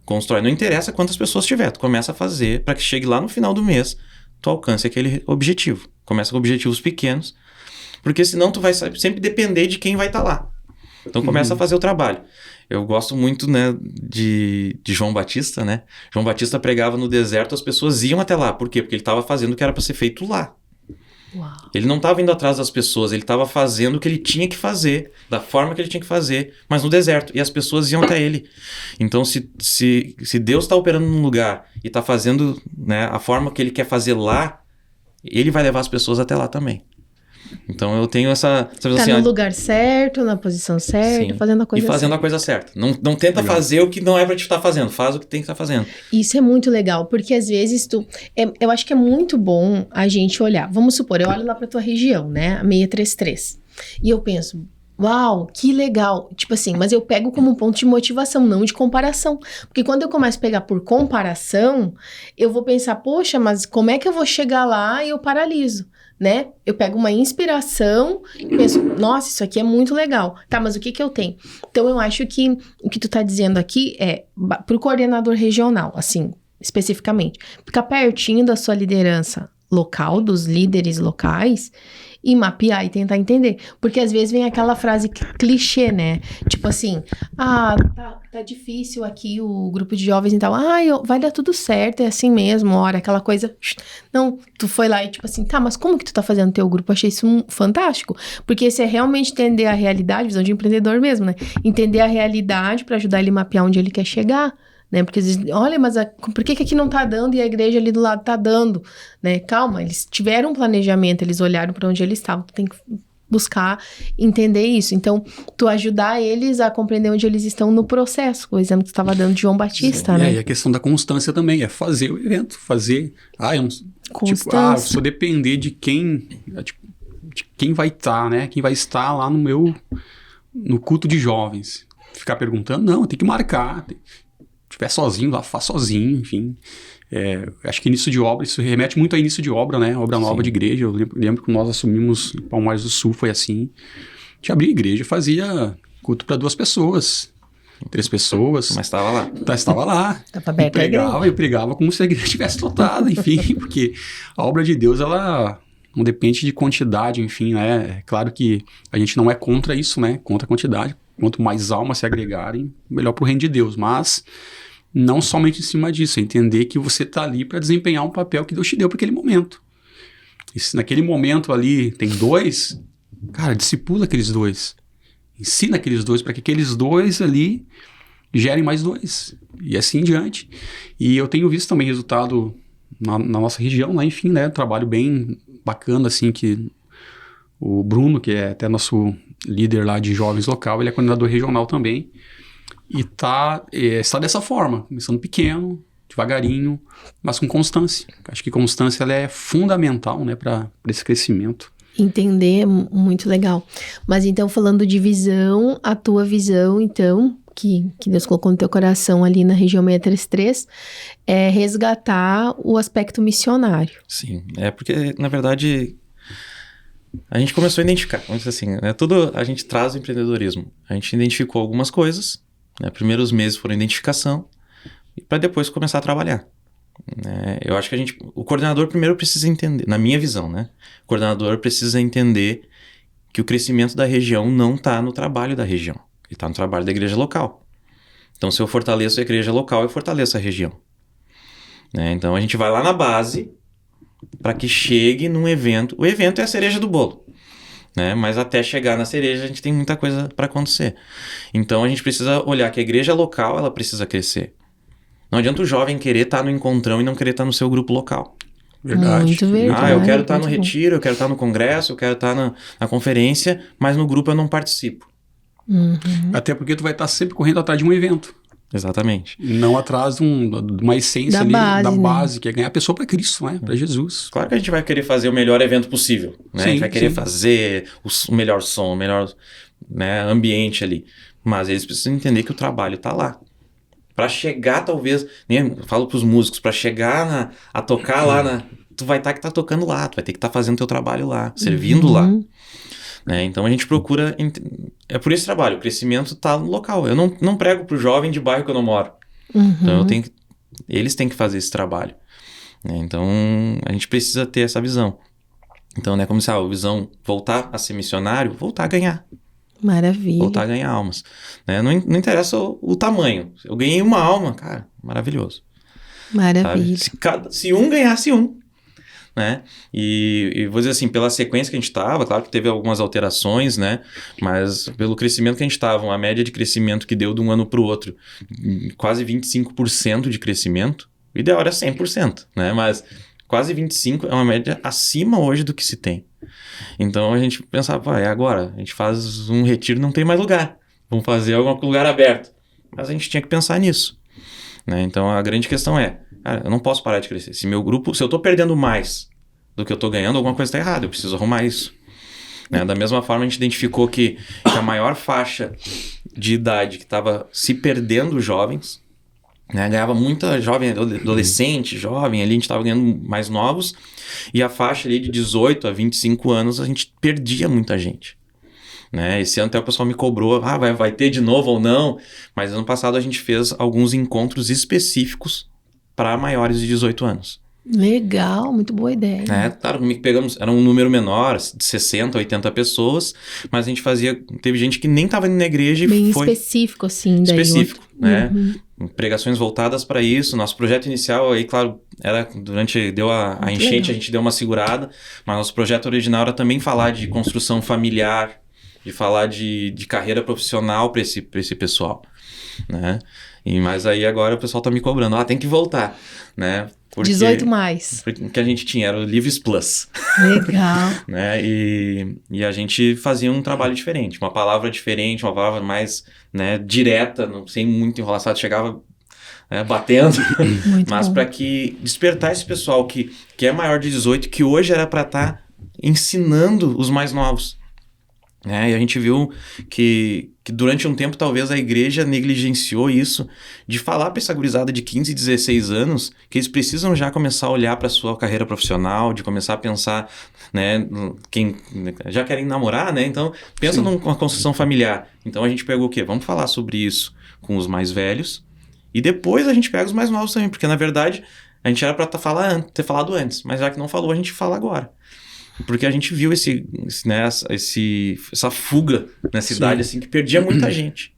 Speaker 3: Constrói. Não interessa quantas pessoas tiver, tu começa a fazer para que chegue lá no final do mês, tu alcance aquele objetivo. Começa com objetivos pequenos, porque senão tu vai sempre depender de quem vai estar lá. Então começa a fazer o trabalho. Eu gosto muito, né, de João Batista, né? João Batista pregava no deserto, as pessoas iam até lá. Por quê? Porque ele estava fazendo o que era para ser feito lá.
Speaker 1: Uau.
Speaker 3: Ele não estava indo atrás das pessoas, ele estava fazendo o que ele tinha que fazer, da forma que ele tinha que fazer, mas no deserto. E as pessoas iam até ele. Então, se Deus está operando num lugar e está fazendo, né, a forma que ele quer fazer lá, ele vai levar as pessoas até lá também. Então, eu tenho essa...
Speaker 1: Tá
Speaker 3: assim,
Speaker 1: no lugar certo, na posição certa,
Speaker 3: sim,
Speaker 1: fazendo a coisa certa.
Speaker 3: E fazendo a coisa certa. Não tenta fazer o que não é pra te estar fazendo. Faz o que tem que estar fazendo.
Speaker 1: Isso é muito legal, porque às vezes eu acho que é muito bom a gente olhar. Vamos supor, eu olho lá pra tua região, né? A 633. E eu penso, uau, que legal. Tipo assim, mas eu pego como um ponto de motivação, não de comparação. Porque quando eu começo a pegar por comparação, eu vou pensar, poxa, mas como é que eu vou chegar lá e eu paraliso? Né? Eu pego uma inspiração e penso, nossa, isso aqui é muito legal. Tá, mas o que eu tenho? Então, eu acho que o que tu tá dizendo aqui é, pro coordenador regional, assim, especificamente, ficar pertinho da sua liderança local, dos líderes locais, e mapear e tentar entender. Porque às vezes vem aquela frase clichê, né? Tipo assim, tá difícil aqui o grupo de jovens e tal. Vai dar tudo certo, é assim mesmo, ora, aquela coisa. Não, tu foi lá e tipo assim, tá, mas como que tu tá fazendo teu grupo? Eu achei isso fantástico. Porque esse é realmente entender a realidade, visão de empreendedor mesmo, né? Entender a realidade pra ajudar ele a mapear onde ele quer chegar. Né? Porque às vezes, olha, mas por que aqui não tá dando e a igreja ali do lado tá dando? Né? Calma, eles tiveram um planejamento, eles olharam para onde eles estavam. Tu tem que buscar entender isso. Então, tu ajudar eles a compreender onde eles estão no processo. O exemplo que tu estava dando de João Batista, né?
Speaker 2: E a questão da constância também, é fazer o evento, fazer... eu só depender de quem vai estar, né? Quem vai estar lá no culto de jovens. Ficar perguntando, não, tem que marcar, se estiver sozinho lá, faz sozinho, enfim. Acho que início de obra, isso remete muito a início de obra, né? Obra nova Sim. de igreja. Eu lembro que nós assumimos em Palmares do Sul, foi assim. A gente abria a igreja, fazia culto para 2 pessoas, 3 pessoas.
Speaker 3: Mas estava lá.
Speaker 2: Estava lá.
Speaker 1: Eu
Speaker 2: pregava como se a igreja estivesse lotada, enfim. Porque a obra de Deus, ela não depende de quantidade, enfim, né? É claro que a gente não é contra isso, né? Contra a quantidade. Quanto mais almas se agregarem, melhor para o reino de Deus. Mas não somente em cima disso, é entender que você está ali para desempenhar um papel que Deus te deu para aquele momento. E se naquele momento ali tem 2, cara, discipula aqueles 2. Ensina aqueles 2 para que aqueles 2 ali gerem mais 2. E assim em diante. E eu tenho visto também resultado na nossa região, lá, enfim, né? Trabalho bem bacana, assim, que o Bruno, que é até nosso líder lá de jovens local, ele é coordenador regional também. E está dessa forma, começando pequeno, devagarinho, mas com constância. Acho que constância ela é fundamental, né, para esse crescimento.
Speaker 1: Entender é muito legal. Mas então, falando de visão, a tua visão, então, que Deus colocou no teu coração ali na região 633 é resgatar o aspecto missionário.
Speaker 3: Sim, porque, na verdade, a gente começou a identificar, vamos dizer assim, né? Tudo a gente traz o empreendedorismo. A gente identificou algumas coisas, né? Primeiros meses foram identificação, para depois começar a trabalhar. Eu acho que o coordenador primeiro precisa entender, na minha visão, né? O coordenador precisa entender que o crescimento da região não está no trabalho da região, ele está no trabalho da igreja local. Então, se eu fortaleço a igreja local, eu fortaleço a região. Então, a gente vai lá na base para que chegue num evento. O evento é a cereja do bolo, né? Mas até chegar na cereja, a gente tem muita coisa para acontecer. Então, a gente precisa olhar que a igreja local, ela precisa crescer. Não adianta o jovem querer estar no encontrão e não querer estar no seu grupo local.
Speaker 2: Verdade.
Speaker 1: Muito verdade.
Speaker 3: Eu quero estar no
Speaker 1: muito bom.
Speaker 3: retiro, eu quero estar no congresso, eu quero estar na conferência, mas no grupo eu não participo.
Speaker 1: Uhum.
Speaker 2: Até porque tu vai estar sempre correndo atrás de um evento.
Speaker 3: Exatamente.
Speaker 2: Não atrás de uma essência
Speaker 1: Da
Speaker 2: ali,
Speaker 1: base,
Speaker 2: da
Speaker 1: né?
Speaker 2: base, que é ganhar a pessoa para Cristo, né? Para Jesus.
Speaker 3: Claro que a gente vai querer fazer o melhor evento possível, né?
Speaker 2: Sim,
Speaker 3: a gente vai querer
Speaker 2: sim.
Speaker 3: fazer o melhor som, o melhor, né, ambiente ali. Mas eles precisam entender que o trabalho está lá. Para chegar, talvez, né, eu falo para os músicos, para chegar a tocar lá, tu vai ter que estar tocando lá, tu vai ter que estar fazendo teu trabalho lá, servindo lá. Né? Então a gente procura, é por esse trabalho, o crescimento está no local. Eu não prego para o jovem de bairro que eu não moro. Então eles têm que fazer esse trabalho. Né? Então a gente precisa ter essa visão. Então, né, como se a visão voltar a ser missionário, voltar a ganhar.
Speaker 1: Maravilha.
Speaker 3: Voltar a ganhar almas. Né? Não interessa o tamanho. Eu ganhei uma alma, cara, maravilhoso.
Speaker 1: Maravilha.
Speaker 3: Se um ganhasse um. Né? E vou dizer assim, pela sequência que a gente estava, claro que teve algumas alterações, né? Mas pelo crescimento que a gente estava, uma média de crescimento que deu de um ano para o outro, quase 25% de crescimento. O ideal era 100%, né? Mas quase 25% é uma média acima hoje do que se tem. Então a gente pensava, é agora, a gente faz um retiro, não tem mais lugar, vamos fazer algum lugar aberto. Mas a gente tinha que pensar nisso. Né? Então a grande questão é, cara, eu não posso parar de crescer. Se meu grupo, se eu estou perdendo mais do que eu estou ganhando, alguma coisa está errada, eu preciso arrumar isso. Né? Da mesma forma, a gente identificou que a maior faixa de idade que estava se perdendo jovens, né? Ganhava muita jovem, adolescente, jovem, ali a gente estava ganhando mais novos, e a faixa ali de 18 a 25 anos a gente perdia muita gente. Né? Esse ano até o pessoal me cobrou, vai ter de novo ou não, mas ano passado a gente fez alguns encontros específicos para maiores de 18 anos.
Speaker 1: Legal, muito boa ideia.
Speaker 3: Claro, pegamos, era um número menor, de 60, 80 pessoas, mas a gente teve gente que nem estava indo na igreja e
Speaker 1: Bem
Speaker 3: foi...
Speaker 1: específico, assim. Daí
Speaker 3: Específico, né?
Speaker 1: Uhum.
Speaker 3: Pregações voltadas para isso. Nosso projeto inicial aí, claro, era deu a enchente,
Speaker 1: legal.
Speaker 3: a gente deu uma segurada, mas nosso projeto original era também falar de construção familiar, de falar de carreira profissional para esse pessoal, né? Mas aí agora o pessoal tá me cobrando, tem que voltar, né? Porque,
Speaker 1: 18 mais.
Speaker 3: Porque o que a gente tinha era o Livres Plus.
Speaker 1: Legal.
Speaker 3: Né? E a gente fazia um trabalho diferente, uma palavra diferente, uma palavra mais, né, direta, sem muito enrolaçado, chegava, né, batendo,
Speaker 1: Muito
Speaker 3: mas
Speaker 1: bom.
Speaker 3: para que despertar esse pessoal que é maior de 18, que hoje era para estar ensinando os mais novos. E a gente viu que durante um tempo talvez a igreja negligenciou isso, de falar para essa gurizada de 15, 16 anos que eles precisam já começar a olhar para a sua carreira profissional, de começar a pensar, né, quem já querem namorar, né? Então pensa numa construção familiar. Então a gente pegou o quê? Vamos falar sobre isso com os mais velhos e depois a gente pega os mais novos também, porque na verdade a gente era para ter falado antes, mas já que não falou, a gente fala agora. Porque a gente viu essa fuga na cidade, assim, que perdia muita gente.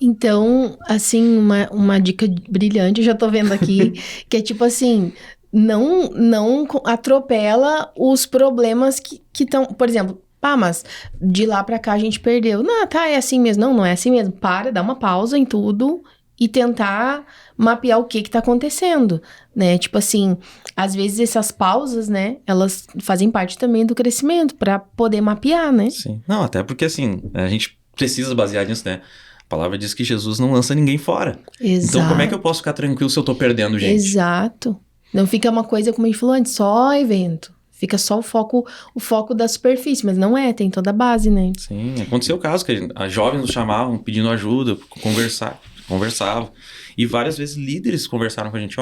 Speaker 1: Então, assim, uma dica brilhante, eu já tô vendo aqui, que é tipo assim, não atropela os problemas que estão, por exemplo, mas de lá pra cá a gente perdeu. Não, é assim mesmo. Não é assim mesmo. Dá uma pausa em tudo e tentar mapear o que tá acontecendo, né? Tipo assim, às vezes essas pausas, né, elas fazem parte também do crescimento, pra poder mapear, né?
Speaker 3: Sim. Não, até porque assim, a gente precisa basear nisso, né? A palavra diz que Jesus não lança ninguém fora.
Speaker 1: Exato.
Speaker 3: Então como é que eu posso ficar tranquilo se eu tô perdendo gente?
Speaker 1: Exato. Não fica uma coisa, como a gente falou antes, só evento. Fica só o foco da superfície, mas não é, tem toda a base, né?
Speaker 3: Sim, aconteceu o caso que as jovens nos chamavam pedindo ajuda, conversava. E várias vezes líderes conversaram com a gente,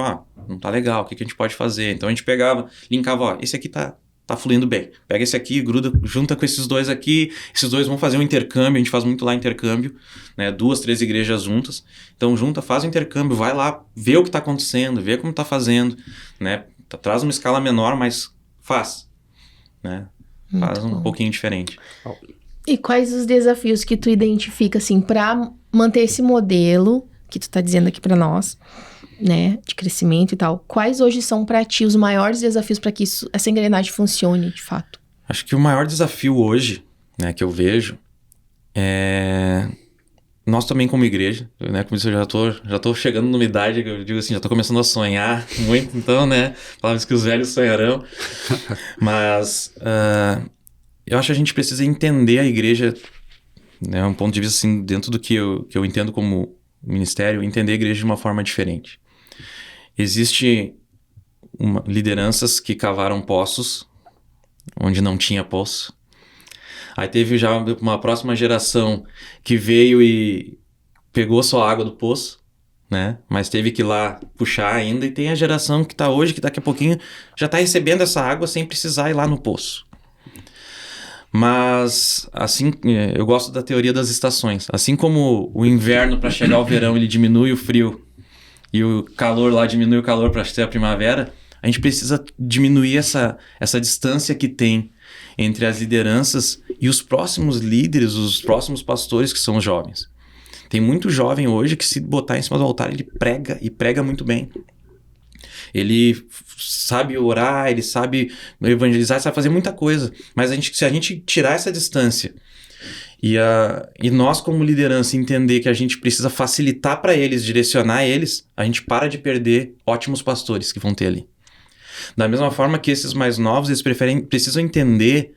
Speaker 3: não tá legal, o que a gente pode fazer? Então a gente pegava, linkava, esse aqui tá fluindo bem. Pega esse aqui, gruda, junta com esses dois aqui, esses dois vão fazer um intercâmbio, a gente faz muito lá intercâmbio, né? 2, 3 igrejas juntas. Então junta, faz o intercâmbio, vai lá, vê o que tá acontecendo, vê como tá fazendo, né? Traz uma escala menor, mas faz, né? Faz um pouquinho diferente.
Speaker 1: E quais os desafios que tu identifica, assim, pra manter esse modelo que tu tá dizendo aqui pra nós, né, de crescimento e tal? Quais hoje são pra ti os maiores desafios para que essa engrenagem funcione, de fato?
Speaker 3: Acho que o maior desafio hoje, né, que eu vejo é nós também como igreja, né, como isso eu já tô chegando numa idade que eu digo assim, já tô começando a sonhar muito, então, né, palavras que os velhos sonharão, mas eu acho que a gente precisa entender a igreja, né, um ponto de vista assim, dentro do que eu entendo como ministério, entender a igreja de uma forma diferente. Existe lideranças que cavaram poços onde não tinha poço. Aí teve já uma próxima geração que veio e pegou só a água do poço, né? Mas teve que ir lá puxar ainda. E tem a geração que está hoje, que daqui a pouquinho já está recebendo essa água sem precisar ir lá no poço. Mas, assim, eu gosto da teoria das estações. Assim como o inverno, para chegar ao verão, ele diminui o frio e o calor lá diminui o calor para ter a primavera, a gente precisa diminuir essa distância que tem entre as lideranças e os próximos líderes, os próximos pastores que são os jovens. Tem muito jovem hoje que, se botar em cima do altar, ele prega e prega muito bem. Ele sabe orar, ele sabe evangelizar, sabe fazer muita coisa. Mas se a gente tirar essa distância e nós como liderança entender que a gente precisa facilitar para eles, direcionar eles, a gente para de perder ótimos pastores que vão ter ali. Da mesma forma que esses mais novos, eles precisam entender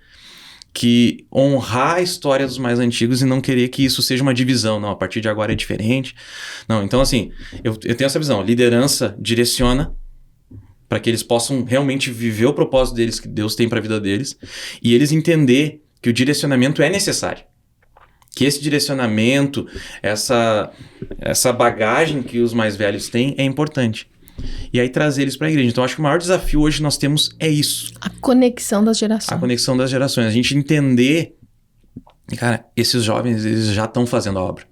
Speaker 3: que honrar a história dos mais antigos e não querer que isso seja uma divisão. Não, a partir de agora é diferente. Não, então assim, eu tenho essa visão. Liderança direciona para que eles possam realmente viver o propósito deles, que Deus tem para a vida deles, e eles entender que o direcionamento é necessário. Que esse direcionamento, essa bagagem que os mais velhos têm é importante. E aí trazer eles para a igreja. Então acho que o maior desafio hoje que nós temos é isso.
Speaker 1: A conexão das gerações.
Speaker 3: A conexão das gerações. A gente entender, cara, esses jovens, eles já estão fazendo a obra.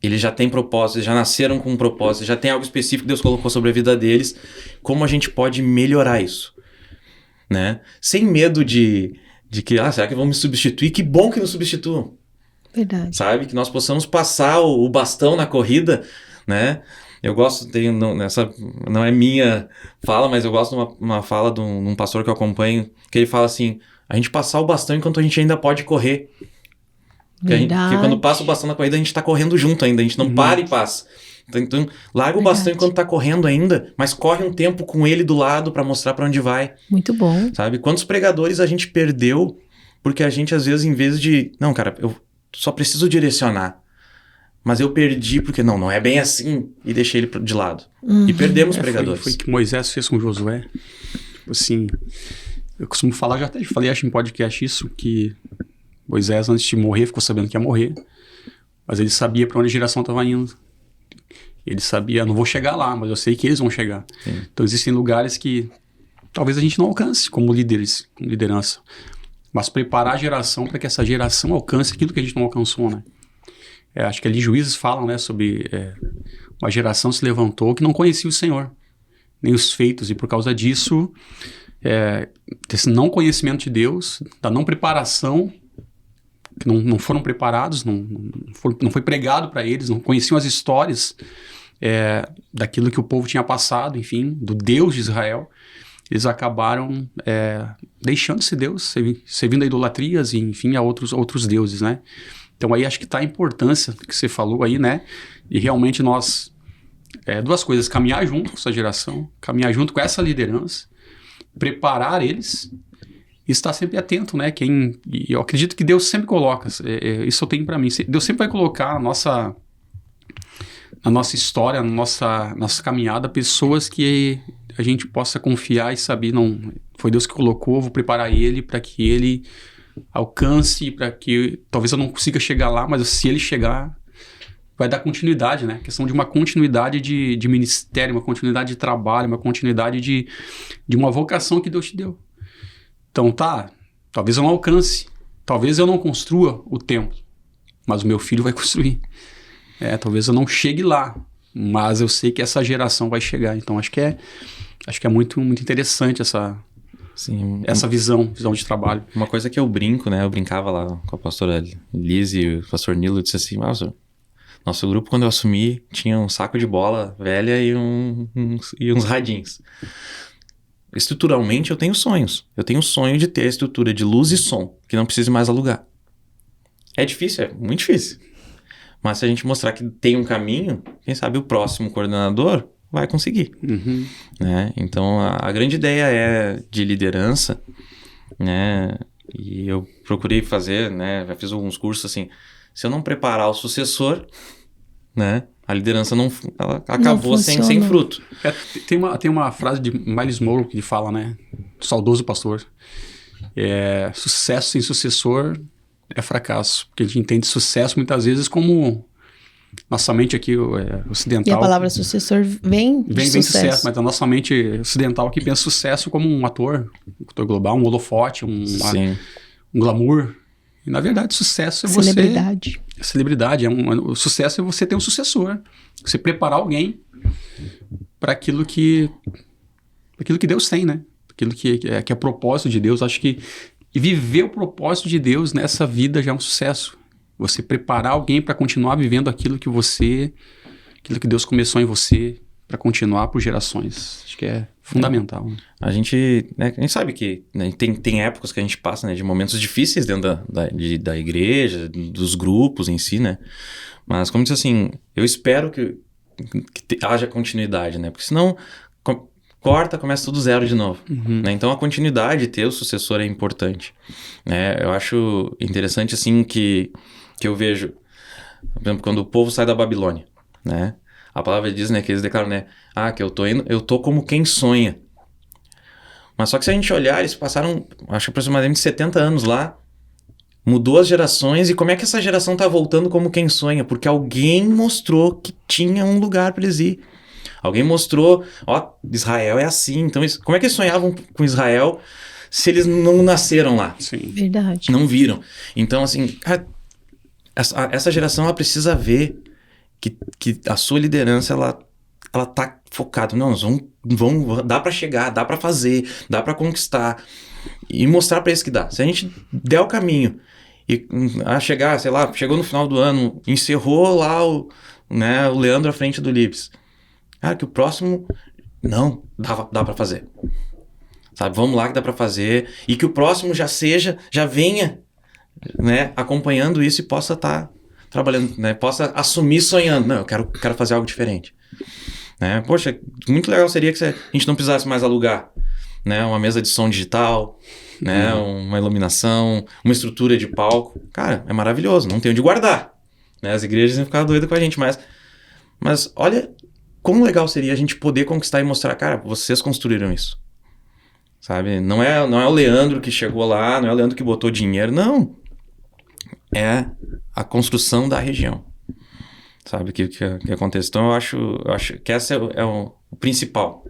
Speaker 3: Eles já têm propósito, eles já nasceram com um propósito, já tem algo específico que Deus colocou sobre a vida deles. Como a gente pode melhorar isso? Né? Sem medo de que, será que vão me substituir? Que bom que nos substituam.
Speaker 1: Verdade.
Speaker 3: Sabe? Que nós possamos passar o bastão na corrida, né? Eu gosto, nessa não é minha fala, mas eu gosto de uma fala de um pastor que eu acompanho, que ele fala assim, a gente passar o bastão enquanto a gente ainda pode correr. Porque quando passa o bastão na corrida, a gente tá correndo junto ainda, a gente não para e passa. Então larga o bastão enquanto tá correndo ainda, mas corre um tempo com ele do lado para mostrar para onde vai.
Speaker 1: Muito bom.
Speaker 3: Sabe? Quantos pregadores a gente perdeu porque a gente, às vezes, em vez de... Não, cara, eu só preciso direcionar. Mas eu perdi porque não é bem assim, e deixei ele de lado. E perdemos pregadores.
Speaker 2: Foi o que Moisés fez com Josué. Tipo assim, eu costumo falar, já até falei, acho em podcast isso, que Moisés, antes de morrer, ficou sabendo que ia morrer, mas ele sabia para onde a geração estava indo. Ele sabia, não vou chegar lá, mas eu sei que eles vão chegar. Sim. Então existem lugares que talvez a gente não alcance como líderes, como liderança, mas preparar a geração para que essa geração alcance aquilo que a gente não alcançou, né? Acho que ali Juízes falam, né, sobre uma geração se levantou que não conhecia o Senhor, nem os feitos, e por causa disso, desse não conhecimento de Deus, da não preparação, que não foram preparados, não foi pregado para eles, não conheciam as histórias daquilo que o povo tinha passado, enfim, do Deus de Israel, eles acabaram deixando-se Deus, servindo a idolatrias e, enfim, a outros deuses, né? Então aí acho que está a importância que você falou aí, né? E realmente nós, duas coisas, caminhar junto com essa geração, caminhar junto com essa liderança, preparar eles e estar sempre atento, né? E eu acredito que Deus sempre coloca, isso eu tenho para mim, Deus sempre vai colocar na nossa história, na nossa caminhada, pessoas que a gente possa confiar e saber, não, foi Deus que colocou, vou preparar ele para que ele alcance, para que talvez eu não consiga chegar lá, mas se ele chegar, vai dar continuidade, né? Questão de uma continuidade de ministério, uma continuidade de trabalho, uma continuidade de uma vocação que Deus te deu. Então talvez eu não alcance, talvez eu não construa o templo, mas o meu filho vai construir. Talvez eu não chegue lá, mas eu sei que essa geração vai chegar. Então acho que é muito, muito interessante essa visão de trabalho.
Speaker 3: Uma coisa que eu brinco, né? Eu brincava lá com a pastora Liz e o pastor Nilo, disse assim, nosso grupo, quando eu assumi, tinha um saco de bola velha e uns radinhos. Estruturalmente, eu tenho sonhos. Eu tenho o sonho de ter a estrutura de luz e som, que não precise mais alugar. É difícil, é muito difícil. Mas se a gente mostrar que tem um caminho, quem sabe o próximo coordenador vai conseguir.
Speaker 2: Uhum.
Speaker 3: Né? Então, a grande ideia é de liderança, né? E eu procurei fazer, né? Já fiz alguns cursos assim, se eu não preparar o sucessor, né? A liderança ela acabou sem fruto.
Speaker 2: Tem uma frase de Miles Monroe que fala, né? Saudoso pastor. Sucesso sem sucessor é fracasso. Porque a gente entende sucesso muitas vezes como nossa mente aqui ocidental.
Speaker 1: E a palavra sucessor vem de sucesso.
Speaker 2: Mas a nossa mente ocidental aqui pensa sucesso como um ator global, um holofote, um glamour. E na verdade, sucesso é celebridade. O sucesso é você ter um sucessor. Você preparar alguém para aquilo que Deus tem, né? Aquilo que é propósito de Deus. Acho que viver o propósito de Deus nessa vida já é um sucesso. Você preparar alguém para continuar vivendo aquilo que Deus começou em você, para continuar por gerações. Acho que é fundamental. Né?
Speaker 3: A gente sabe que, né, tem épocas que a gente passa, né, de momentos difíceis dentro da igreja, dos grupos em si, né? Mas, como disse assim, eu espero que haja continuidade, né? Porque senão corta, começa tudo zero de novo.
Speaker 2: Uhum.
Speaker 3: Né? Então, a continuidade, ter o sucessor é importante. Né? Eu acho interessante, assim, que eu vejo, por exemplo, quando o povo sai da Babilônia, né? A palavra diz, né, que eles declaram, né, que eu tô como quem sonha. Mas só que se a gente olhar, eles passaram, acho que aproximadamente 70 anos lá, mudou as gerações, e como é que essa geração tá voltando como quem sonha? Porque alguém mostrou que tinha um lugar para eles ir. Alguém mostrou, Israel é assim. Então, como é que eles sonhavam com Israel se eles não nasceram lá?
Speaker 2: Sim.
Speaker 1: Verdade.
Speaker 3: Não viram. Então, assim, essa geração, ela precisa ver que a sua liderança, ela tá focada. Não, nós vamos, dá para chegar, dá para fazer, dá para conquistar. E mostrar para eles que dá. Se a gente der o caminho e chegar, sei lá, chegou no final do ano, encerrou lá o Leandro à frente do Libs. Que o próximo, não, dá para fazer. Sabe, vamos lá que dá para fazer. E que o próximo já venha, né, acompanhando isso e possa estar trabalhando, né, possa assumir sonhando. Não, eu quero fazer algo diferente. Né? Poxa, muito legal seria que a gente não precisasse mais alugar, né, uma mesa de som digital, né, uma iluminação, uma estrutura de palco. Cara, é maravilhoso, não tem onde guardar. Né? As igrejas iam ficar doidas com a gente, mas olha como legal seria a gente poder conquistar e mostrar, cara, vocês construíram isso. Sabe? Não é o Leandro que chegou lá, não é o Leandro que botou dinheiro, não. É a construção da região. Sabe o que acontece? Então eu acho que essa é o principal,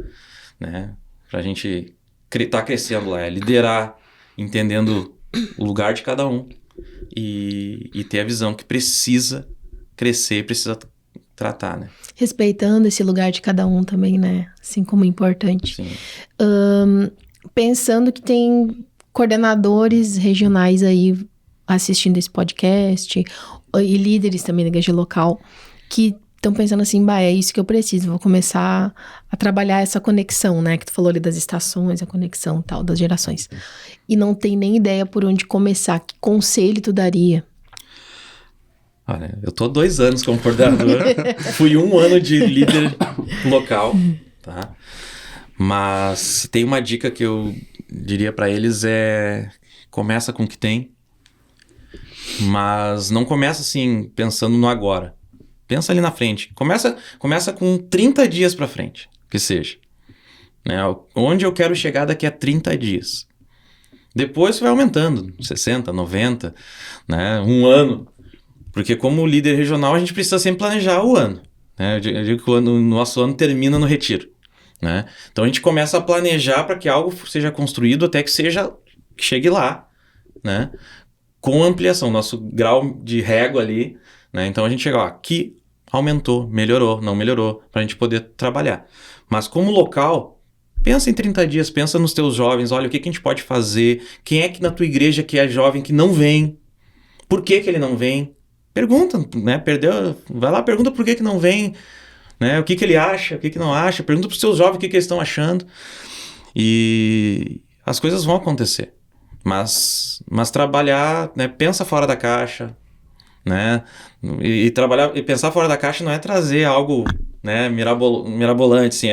Speaker 3: né? Pra gente tá crescendo lá, é liderar, entendendo o lugar de cada um e ter a visão que precisa crescer, precisa tratar, né?
Speaker 1: Respeitando esse lugar de cada um também, né? Assim como é importante.
Speaker 3: Sim.
Speaker 1: Pensando que tem coordenadores regionais aí assistindo esse podcast e líderes também da igreja local que estão pensando assim, é isso que eu preciso, vou começar a trabalhar essa conexão, né? Que tu falou ali das estações, a conexão tal, das gerações. E não tem nem ideia por onde começar. Que conselho tu daria?
Speaker 3: Olha, eu tô 2 anos como coordenador, fui 1 ano de líder local, tá? Mas tem uma dica que eu diria para eles começa com o que tem, mas não começa assim pensando no agora, Pensa ali na frente. Começa com 30 dias para frente, que seja. Né? Onde eu quero chegar daqui a 30 dias. Depois vai aumentando, 60, 90, né? Um ano. Porque como líder regional, a gente precisa sempre planejar o ano. Né? Eu digo que o nosso ano termina no retiro. Né? Então a gente começa a planejar para que algo seja construído até que chegue lá. Né? Com ampliação, nosso grau de régua ali. Né? Então a gente chega, aqui aumentou, melhorou, não melhorou, para a gente poder trabalhar. Mas como local, pensa em 30 dias, pensa nos teus jovens, olha, o que a gente pode fazer, quem é que na tua igreja que é jovem que não vem, por que ele não vem? Pergunta, né? Vai lá, pergunta por que não vem, né? O que ele acha, o que não acha, pergunta para os seus jovens o que eles estão achando. E as coisas vão acontecer. Mas trabalhar, né? Pensa fora da caixa, né? E trabalhar e pensar fora da caixa não é trazer algo, né, mirabolante, assim,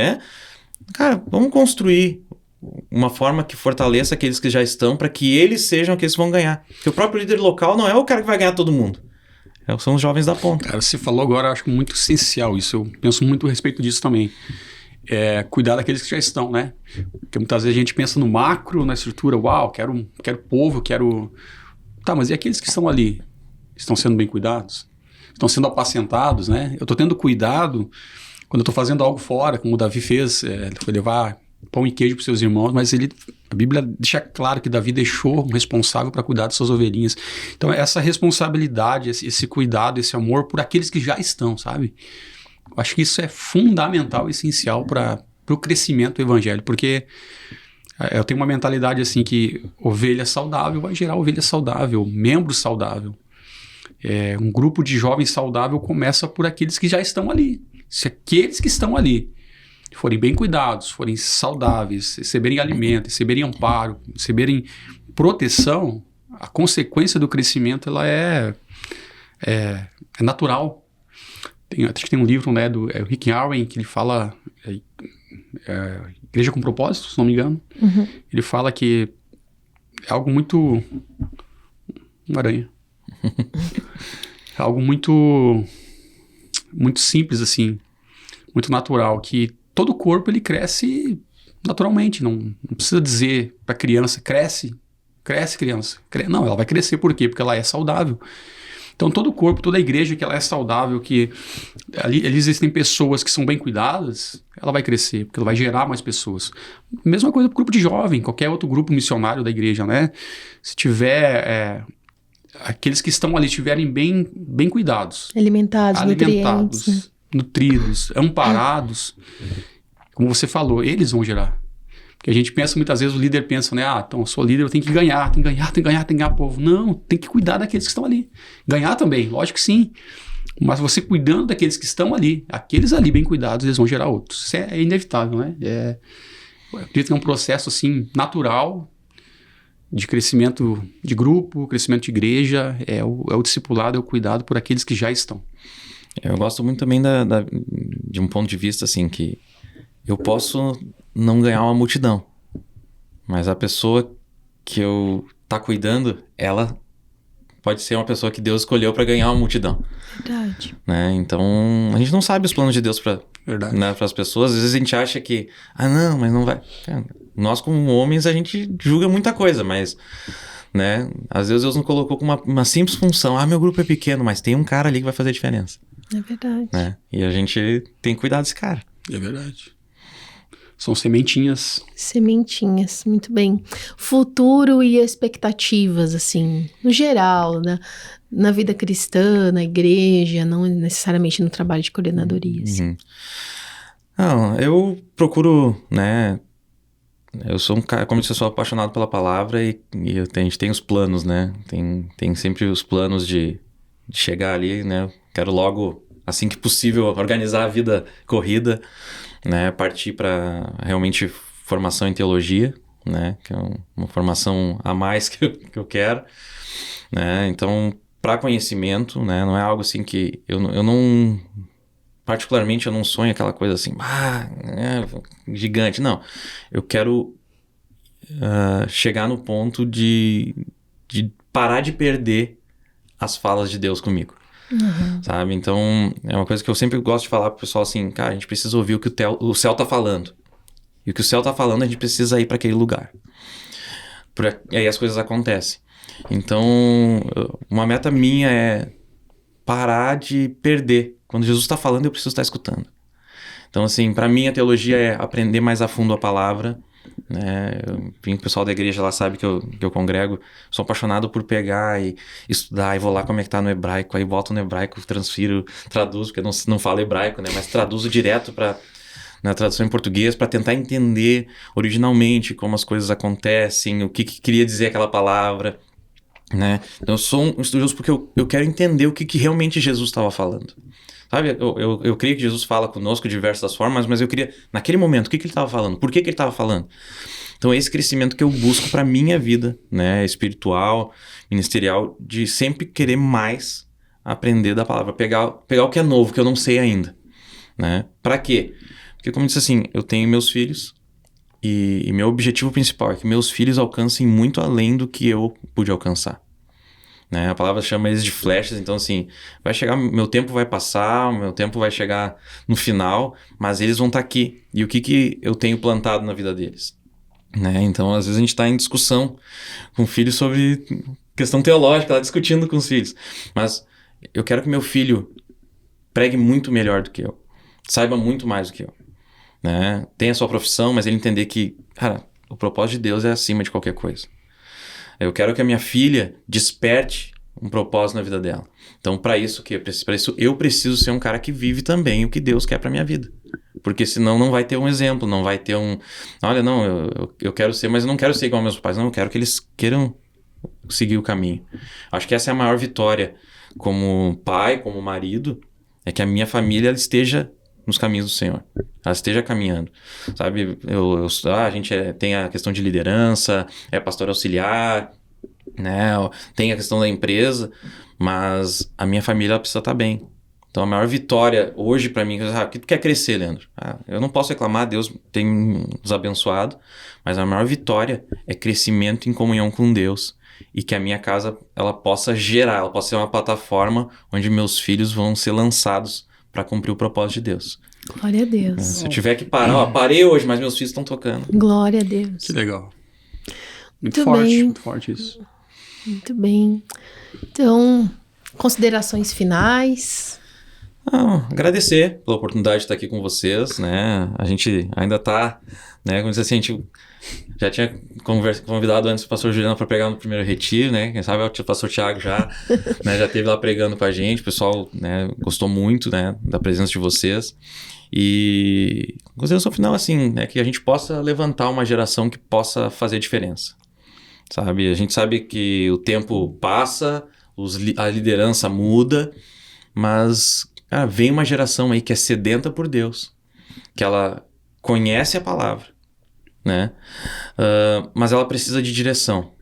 Speaker 3: cara, vamos construir uma forma que fortaleça aqueles que já estão para que eles sejam aqueles que vão ganhar. Porque o próprio líder local não é o cara que vai ganhar todo mundo. São os jovens da ponta.
Speaker 2: Cara, você falou agora, acho muito essencial isso. Eu penso muito a respeito disso também. Cuidar daqueles que já estão, né? Porque muitas vezes a gente pensa no macro, na estrutura, quero povo, quero... Tá, mas e aqueles que estão ali? Estão sendo bem cuidados? Estão sendo apacentados, né? Eu estou tendo cuidado quando eu estou fazendo algo fora, como o Davi fez, ele foi levar pão e queijo para os seus irmãos, mas a Bíblia deixa claro que Davi deixou um responsável para cuidar das suas ovelhinhas. Então, essa responsabilidade, esse cuidado, esse amor por aqueles que já estão, sabe? Eu acho que isso é fundamental, essencial para o crescimento do evangelho, porque eu tenho uma mentalidade assim que ovelha saudável vai gerar ovelha saudável, membro saudável. Um grupo de jovens saudável começa por aqueles que já estão ali. Se aqueles que estão ali forem bem cuidados, forem saudáveis, receberem alimento, receberem amparo, receberem proteção, a consequência do crescimento ela é natural. Acho que tem um livro, né, do Rick Warren, que ele fala Igreja com Propósito, se não me engano.
Speaker 1: Uhum.
Speaker 2: Ele fala que é algo muito... Uma aranha. É algo muito simples, assim, muito natural, que todo corpo ele cresce naturalmente, não precisa dizer para a criança, cresce criança. Não, ela vai crescer por quê? Porque ela é saudável. Então todo corpo, toda a igreja que ela é saudável, que ali existem pessoas que são bem cuidadas, ela vai crescer, porque ela vai gerar mais pessoas. Mesma coisa para o grupo de jovem, qualquer outro grupo missionário da igreja, né? Se tiver... aqueles que estão ali estiverem bem cuidados.
Speaker 1: Alimentados,
Speaker 2: nutridos, amparados. Como você falou, eles vão gerar. Porque a gente pensa, muitas vezes o líder pensa, né? Então eu sou líder, eu tenho que ganhar povo. Não, tem que cuidar daqueles que estão ali. Ganhar também, lógico que sim. Mas você cuidando daqueles que estão ali, aqueles ali bem cuidados, eles vão gerar outros. Isso é inevitável, né? Eu acredito que é um processo, assim, natural, de crescimento de grupo, crescimento de igreja, é o discipulado, é o cuidado por aqueles que já estão.
Speaker 3: Eu gosto muito também de um ponto de vista assim, que eu posso não ganhar uma multidão, mas a pessoa que eu tá cuidando, ela pode ser uma pessoa que Deus escolheu para ganhar uma multidão.
Speaker 1: Verdade.
Speaker 3: Né? Então, a gente não sabe os planos de Deus para as pessoas. Às vezes a gente acha que, não, mas não vai... Nós, como homens, a gente julga muita coisa, mas, né, às vezes Deus nos colocou com uma simples função. Meu grupo é pequeno, mas tem um cara ali que vai fazer a diferença.
Speaker 1: É verdade.
Speaker 3: Né? E a gente tem que cuidar desse cara.
Speaker 2: É verdade. São sementinhas.
Speaker 1: Sementinhas, muito bem. Futuro e expectativas, assim, no geral, na vida cristã, na igreja, não necessariamente no trabalho de coordenadoria. Assim.
Speaker 3: Não, eu procuro, né... Eu sou um cara, como eu disse, eu sou apaixonado pela palavra e a gente tem os planos, né? Tem sempre os planos de chegar ali, né? Quero logo, assim que possível, organizar a vida corrida, né? Partir para realmente formação em teologia, né? Que é uma formação a mais que eu quero, né? Então, para conhecimento, né? Não é algo assim que eu não... Particularmente, eu não sonho aquela coisa assim, gigante. Não, eu quero chegar no ponto de parar de perder as falas de Deus comigo. sabe? Então, é uma coisa que eu sempre gosto de falar pro pessoal assim, cara, a gente precisa ouvir o que o céu tá falando. E o que o céu tá falando, a gente precisa ir para aquele lugar. E aí as coisas acontecem. Então, uma meta minha é parar de perder. Quando Jesus está falando, eu preciso estar escutando. Então, assim, para mim a teologia é aprender mais a fundo a palavra, né? Enfim, o pessoal da igreja lá sabe que eu congrego. Sou apaixonado por pegar e estudar, e vou lá como é que tá no hebraico, aí volto no hebraico, transfiro, traduzo, porque eu não falo hebraico, né? Mas traduzo direto na tradução em português para tentar entender originalmente como as coisas acontecem, o que queria dizer aquela palavra, né? Então eu sou um estudioso porque eu quero entender o que realmente Jesus estava falando. Sabe, eu creio que Jesus fala conosco de diversas formas, mas eu queria, naquele momento, o que ele estava falando? Por que ele estava falando? Então é esse crescimento que eu busco para minha vida, né, espiritual, ministerial, de sempre querer mais aprender da palavra, pegar o que é novo, que eu não sei ainda, né? Para quê? Porque, como eu disse assim, eu tenho meus filhos e meu objetivo principal é que meus filhos alcancem muito além do que eu pude alcançar. Né? A palavra chama eles de flechas, então assim, vai chegar, meu tempo vai passar, meu tempo vai chegar no final, mas eles vão estar aqui. E o que eu tenho plantado na vida deles? Né? Então, às vezes a gente está em discussão com filhos sobre questão teológica, lá discutindo com os filhos. Mas eu quero que meu filho pregue muito melhor do que eu, saiba muito mais do que eu. Né? Tem a sua profissão, mas ele entender que, cara, o propósito de Deus é acima de qualquer coisa. Eu quero que a minha filha desperte um propósito na vida dela. Então, para isso eu preciso ser um cara que vive também o que Deus quer para minha vida. Porque senão não vai ter um exemplo, não vai ter um... Olha, não, eu quero ser, mas eu não quero ser igual aos meus pais. Não, eu quero que eles queiram seguir o caminho. Acho que essa é a maior vitória como pai, como marido, é que a minha família ela esteja nos caminhos do Senhor. Ela esteja caminhando. Sabe, a gente tem a questão de liderança, é pastor auxiliar, né? Tem a questão da empresa, mas a minha família ela precisa estar bem. Então a maior vitória hoje para mim, o que tu quer crescer, Leandro? Eu não posso reclamar, Deus tem nos abençoado, mas a maior vitória é crescimento em comunhão com Deus e que a minha casa ela possa ela possa ser uma plataforma onde meus filhos vão ser lançados para cumprir o propósito de Deus.
Speaker 1: Glória a Deus.
Speaker 3: Se eu tiver que parar, parei hoje, mas meus filhos estão tocando.
Speaker 1: Glória a Deus.
Speaker 2: Que legal.
Speaker 1: Muito bem.
Speaker 2: Muito forte isso.
Speaker 1: Muito bem. Então, considerações finais.
Speaker 3: Agradecer pela oportunidade de estar aqui com vocês, né? A gente ainda está, né? Como disse assim, a gente já tinha convidado antes o pastor Juliano para pregar no primeiro retiro, né? Quem sabe o pastor Thiago já, né, já esteve lá pregando com a gente. O pessoal, né, gostou muito, né, da presença de vocês. E a consideração final, assim, é que a gente possa levantar uma geração que possa fazer diferença, sabe? A gente sabe que o tempo passa, a liderança muda, mas, cara, vem uma geração aí que é sedenta por Deus, que ela conhece a palavra, né? Mas ela precisa de direção.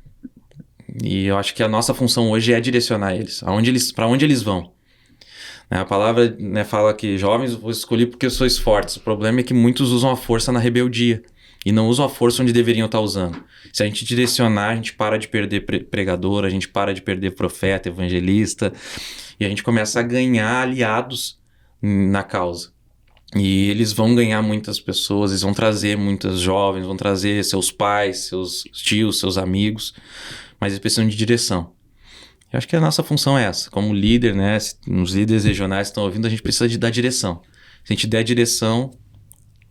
Speaker 3: E eu acho que a nossa função hoje é direcionar eles, para onde eles vão. A palavra, né, fala que jovens vos escolhi porque sois fortes. O problema é que muitos usam a força na rebeldia e não usam a força onde deveriam estar usando. Se a gente direcionar, a gente para de perder pregador, a gente para de perder profeta, evangelista, e a gente começa a ganhar aliados na causa. E eles vão ganhar muitas pessoas, eles vão trazer muitos jovens, vão trazer seus pais, seus tios, seus amigos, mas eles precisam de direção. Eu acho que a nossa função é essa. Como líder, né, os líderes regionais que estão ouvindo, a gente precisa dar direção. Se a gente der direção,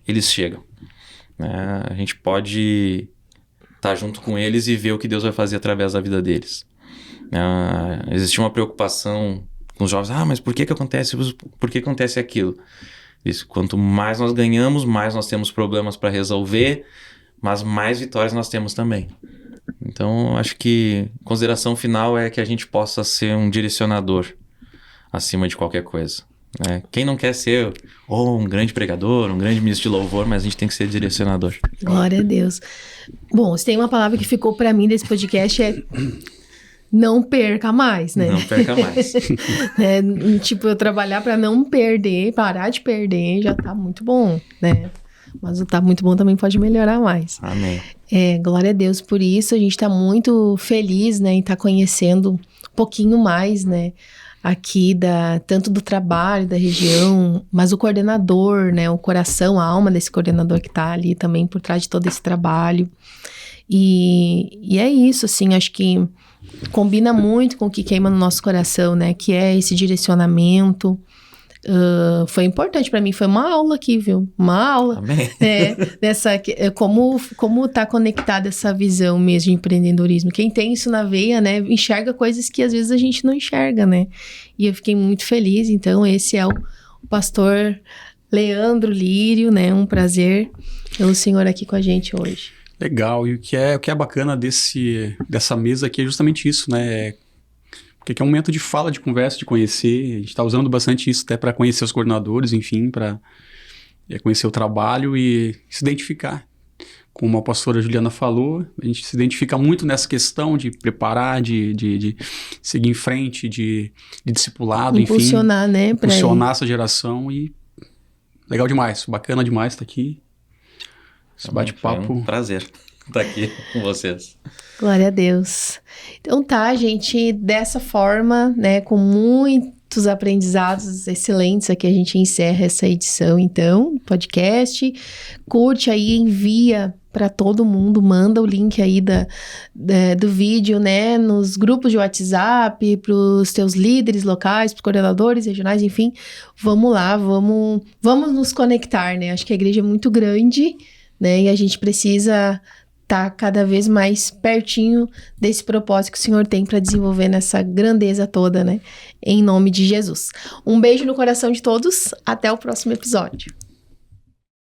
Speaker 3: eles chegam. Né? A gente pode estar junto com eles e ver o que Deus vai fazer através da vida deles. Existe uma preocupação com os jovens. Mas por que acontece? Por que acontece aquilo? Isso, quanto mais nós ganhamos, mais nós temos problemas para resolver, mas mais vitórias nós temos também. Então, acho que a consideração final é que a gente possa ser um direcionador acima de qualquer coisa. Né? Quem não quer ser um grande pregador, um grande ministro de louvor, mas a gente tem que ser direcionador.
Speaker 1: Glória a Deus. Bom, se tem uma palavra que ficou para mim desse podcast é não perca mais, né?
Speaker 3: Não perca mais.
Speaker 1: Tipo, eu trabalhar para não perder, parar de perder, já tá muito bom, né? Mas o tá muito bom também pode melhorar mais.
Speaker 3: Amém.
Speaker 1: Glória a Deus por isso. A gente tá muito feliz, né, em estar conhecendo um pouquinho mais, né, aqui tanto do trabalho, da região, mas o coordenador, né, o coração, a alma desse coordenador que está ali também por trás de todo esse trabalho. E é isso, assim, acho que combina muito com o que queima no nosso coração, né, que é esse direcionamento. Foi importante para mim, foi uma aula aqui, viu? Uma aula.
Speaker 3: Amém.
Speaker 1: Como tá conectada essa visão mesmo de empreendedorismo. Quem tem isso na veia, né, enxerga coisas que às vezes a gente não enxerga, né? E eu fiquei muito feliz. Então, esse é o pastor Leandro Lírio, né? Um prazer ter o senhor aqui com a gente hoje.
Speaker 2: Legal. E o que é bacana dessa mesa aqui é justamente isso, né? Porque é um momento de fala, de conversa, de conhecer. A gente está usando bastante isso até para conhecer os coordenadores, enfim, para conhecer o trabalho e se identificar. Como a pastora Juliana falou, a gente se identifica muito nessa questão de preparar, de seguir em frente, de discipulado,
Speaker 1: impulsionar,
Speaker 2: enfim.
Speaker 1: Né,
Speaker 2: impulsionar essa geração e legal demais, bacana demais estar aqui. Esse bate-papo.
Speaker 3: Foi um prazer estar aqui com vocês.
Speaker 1: Glória a Deus. Então tá, gente, dessa forma, né, com muitos aprendizados excelentes aqui, a gente encerra essa edição, então, podcast. Curte aí, envia para todo mundo, manda o link aí do vídeo, né, nos grupos de WhatsApp, para os teus líderes locais, para os coordenadores regionais, enfim, vamos lá, vamos nos conectar, né, acho que a igreja é muito grande, né, e a gente precisa tá cada vez mais pertinho desse propósito que o Senhor tem para desenvolver nessa grandeza toda, né? Em nome de Jesus. Um beijo no coração de todos. Até o próximo episódio.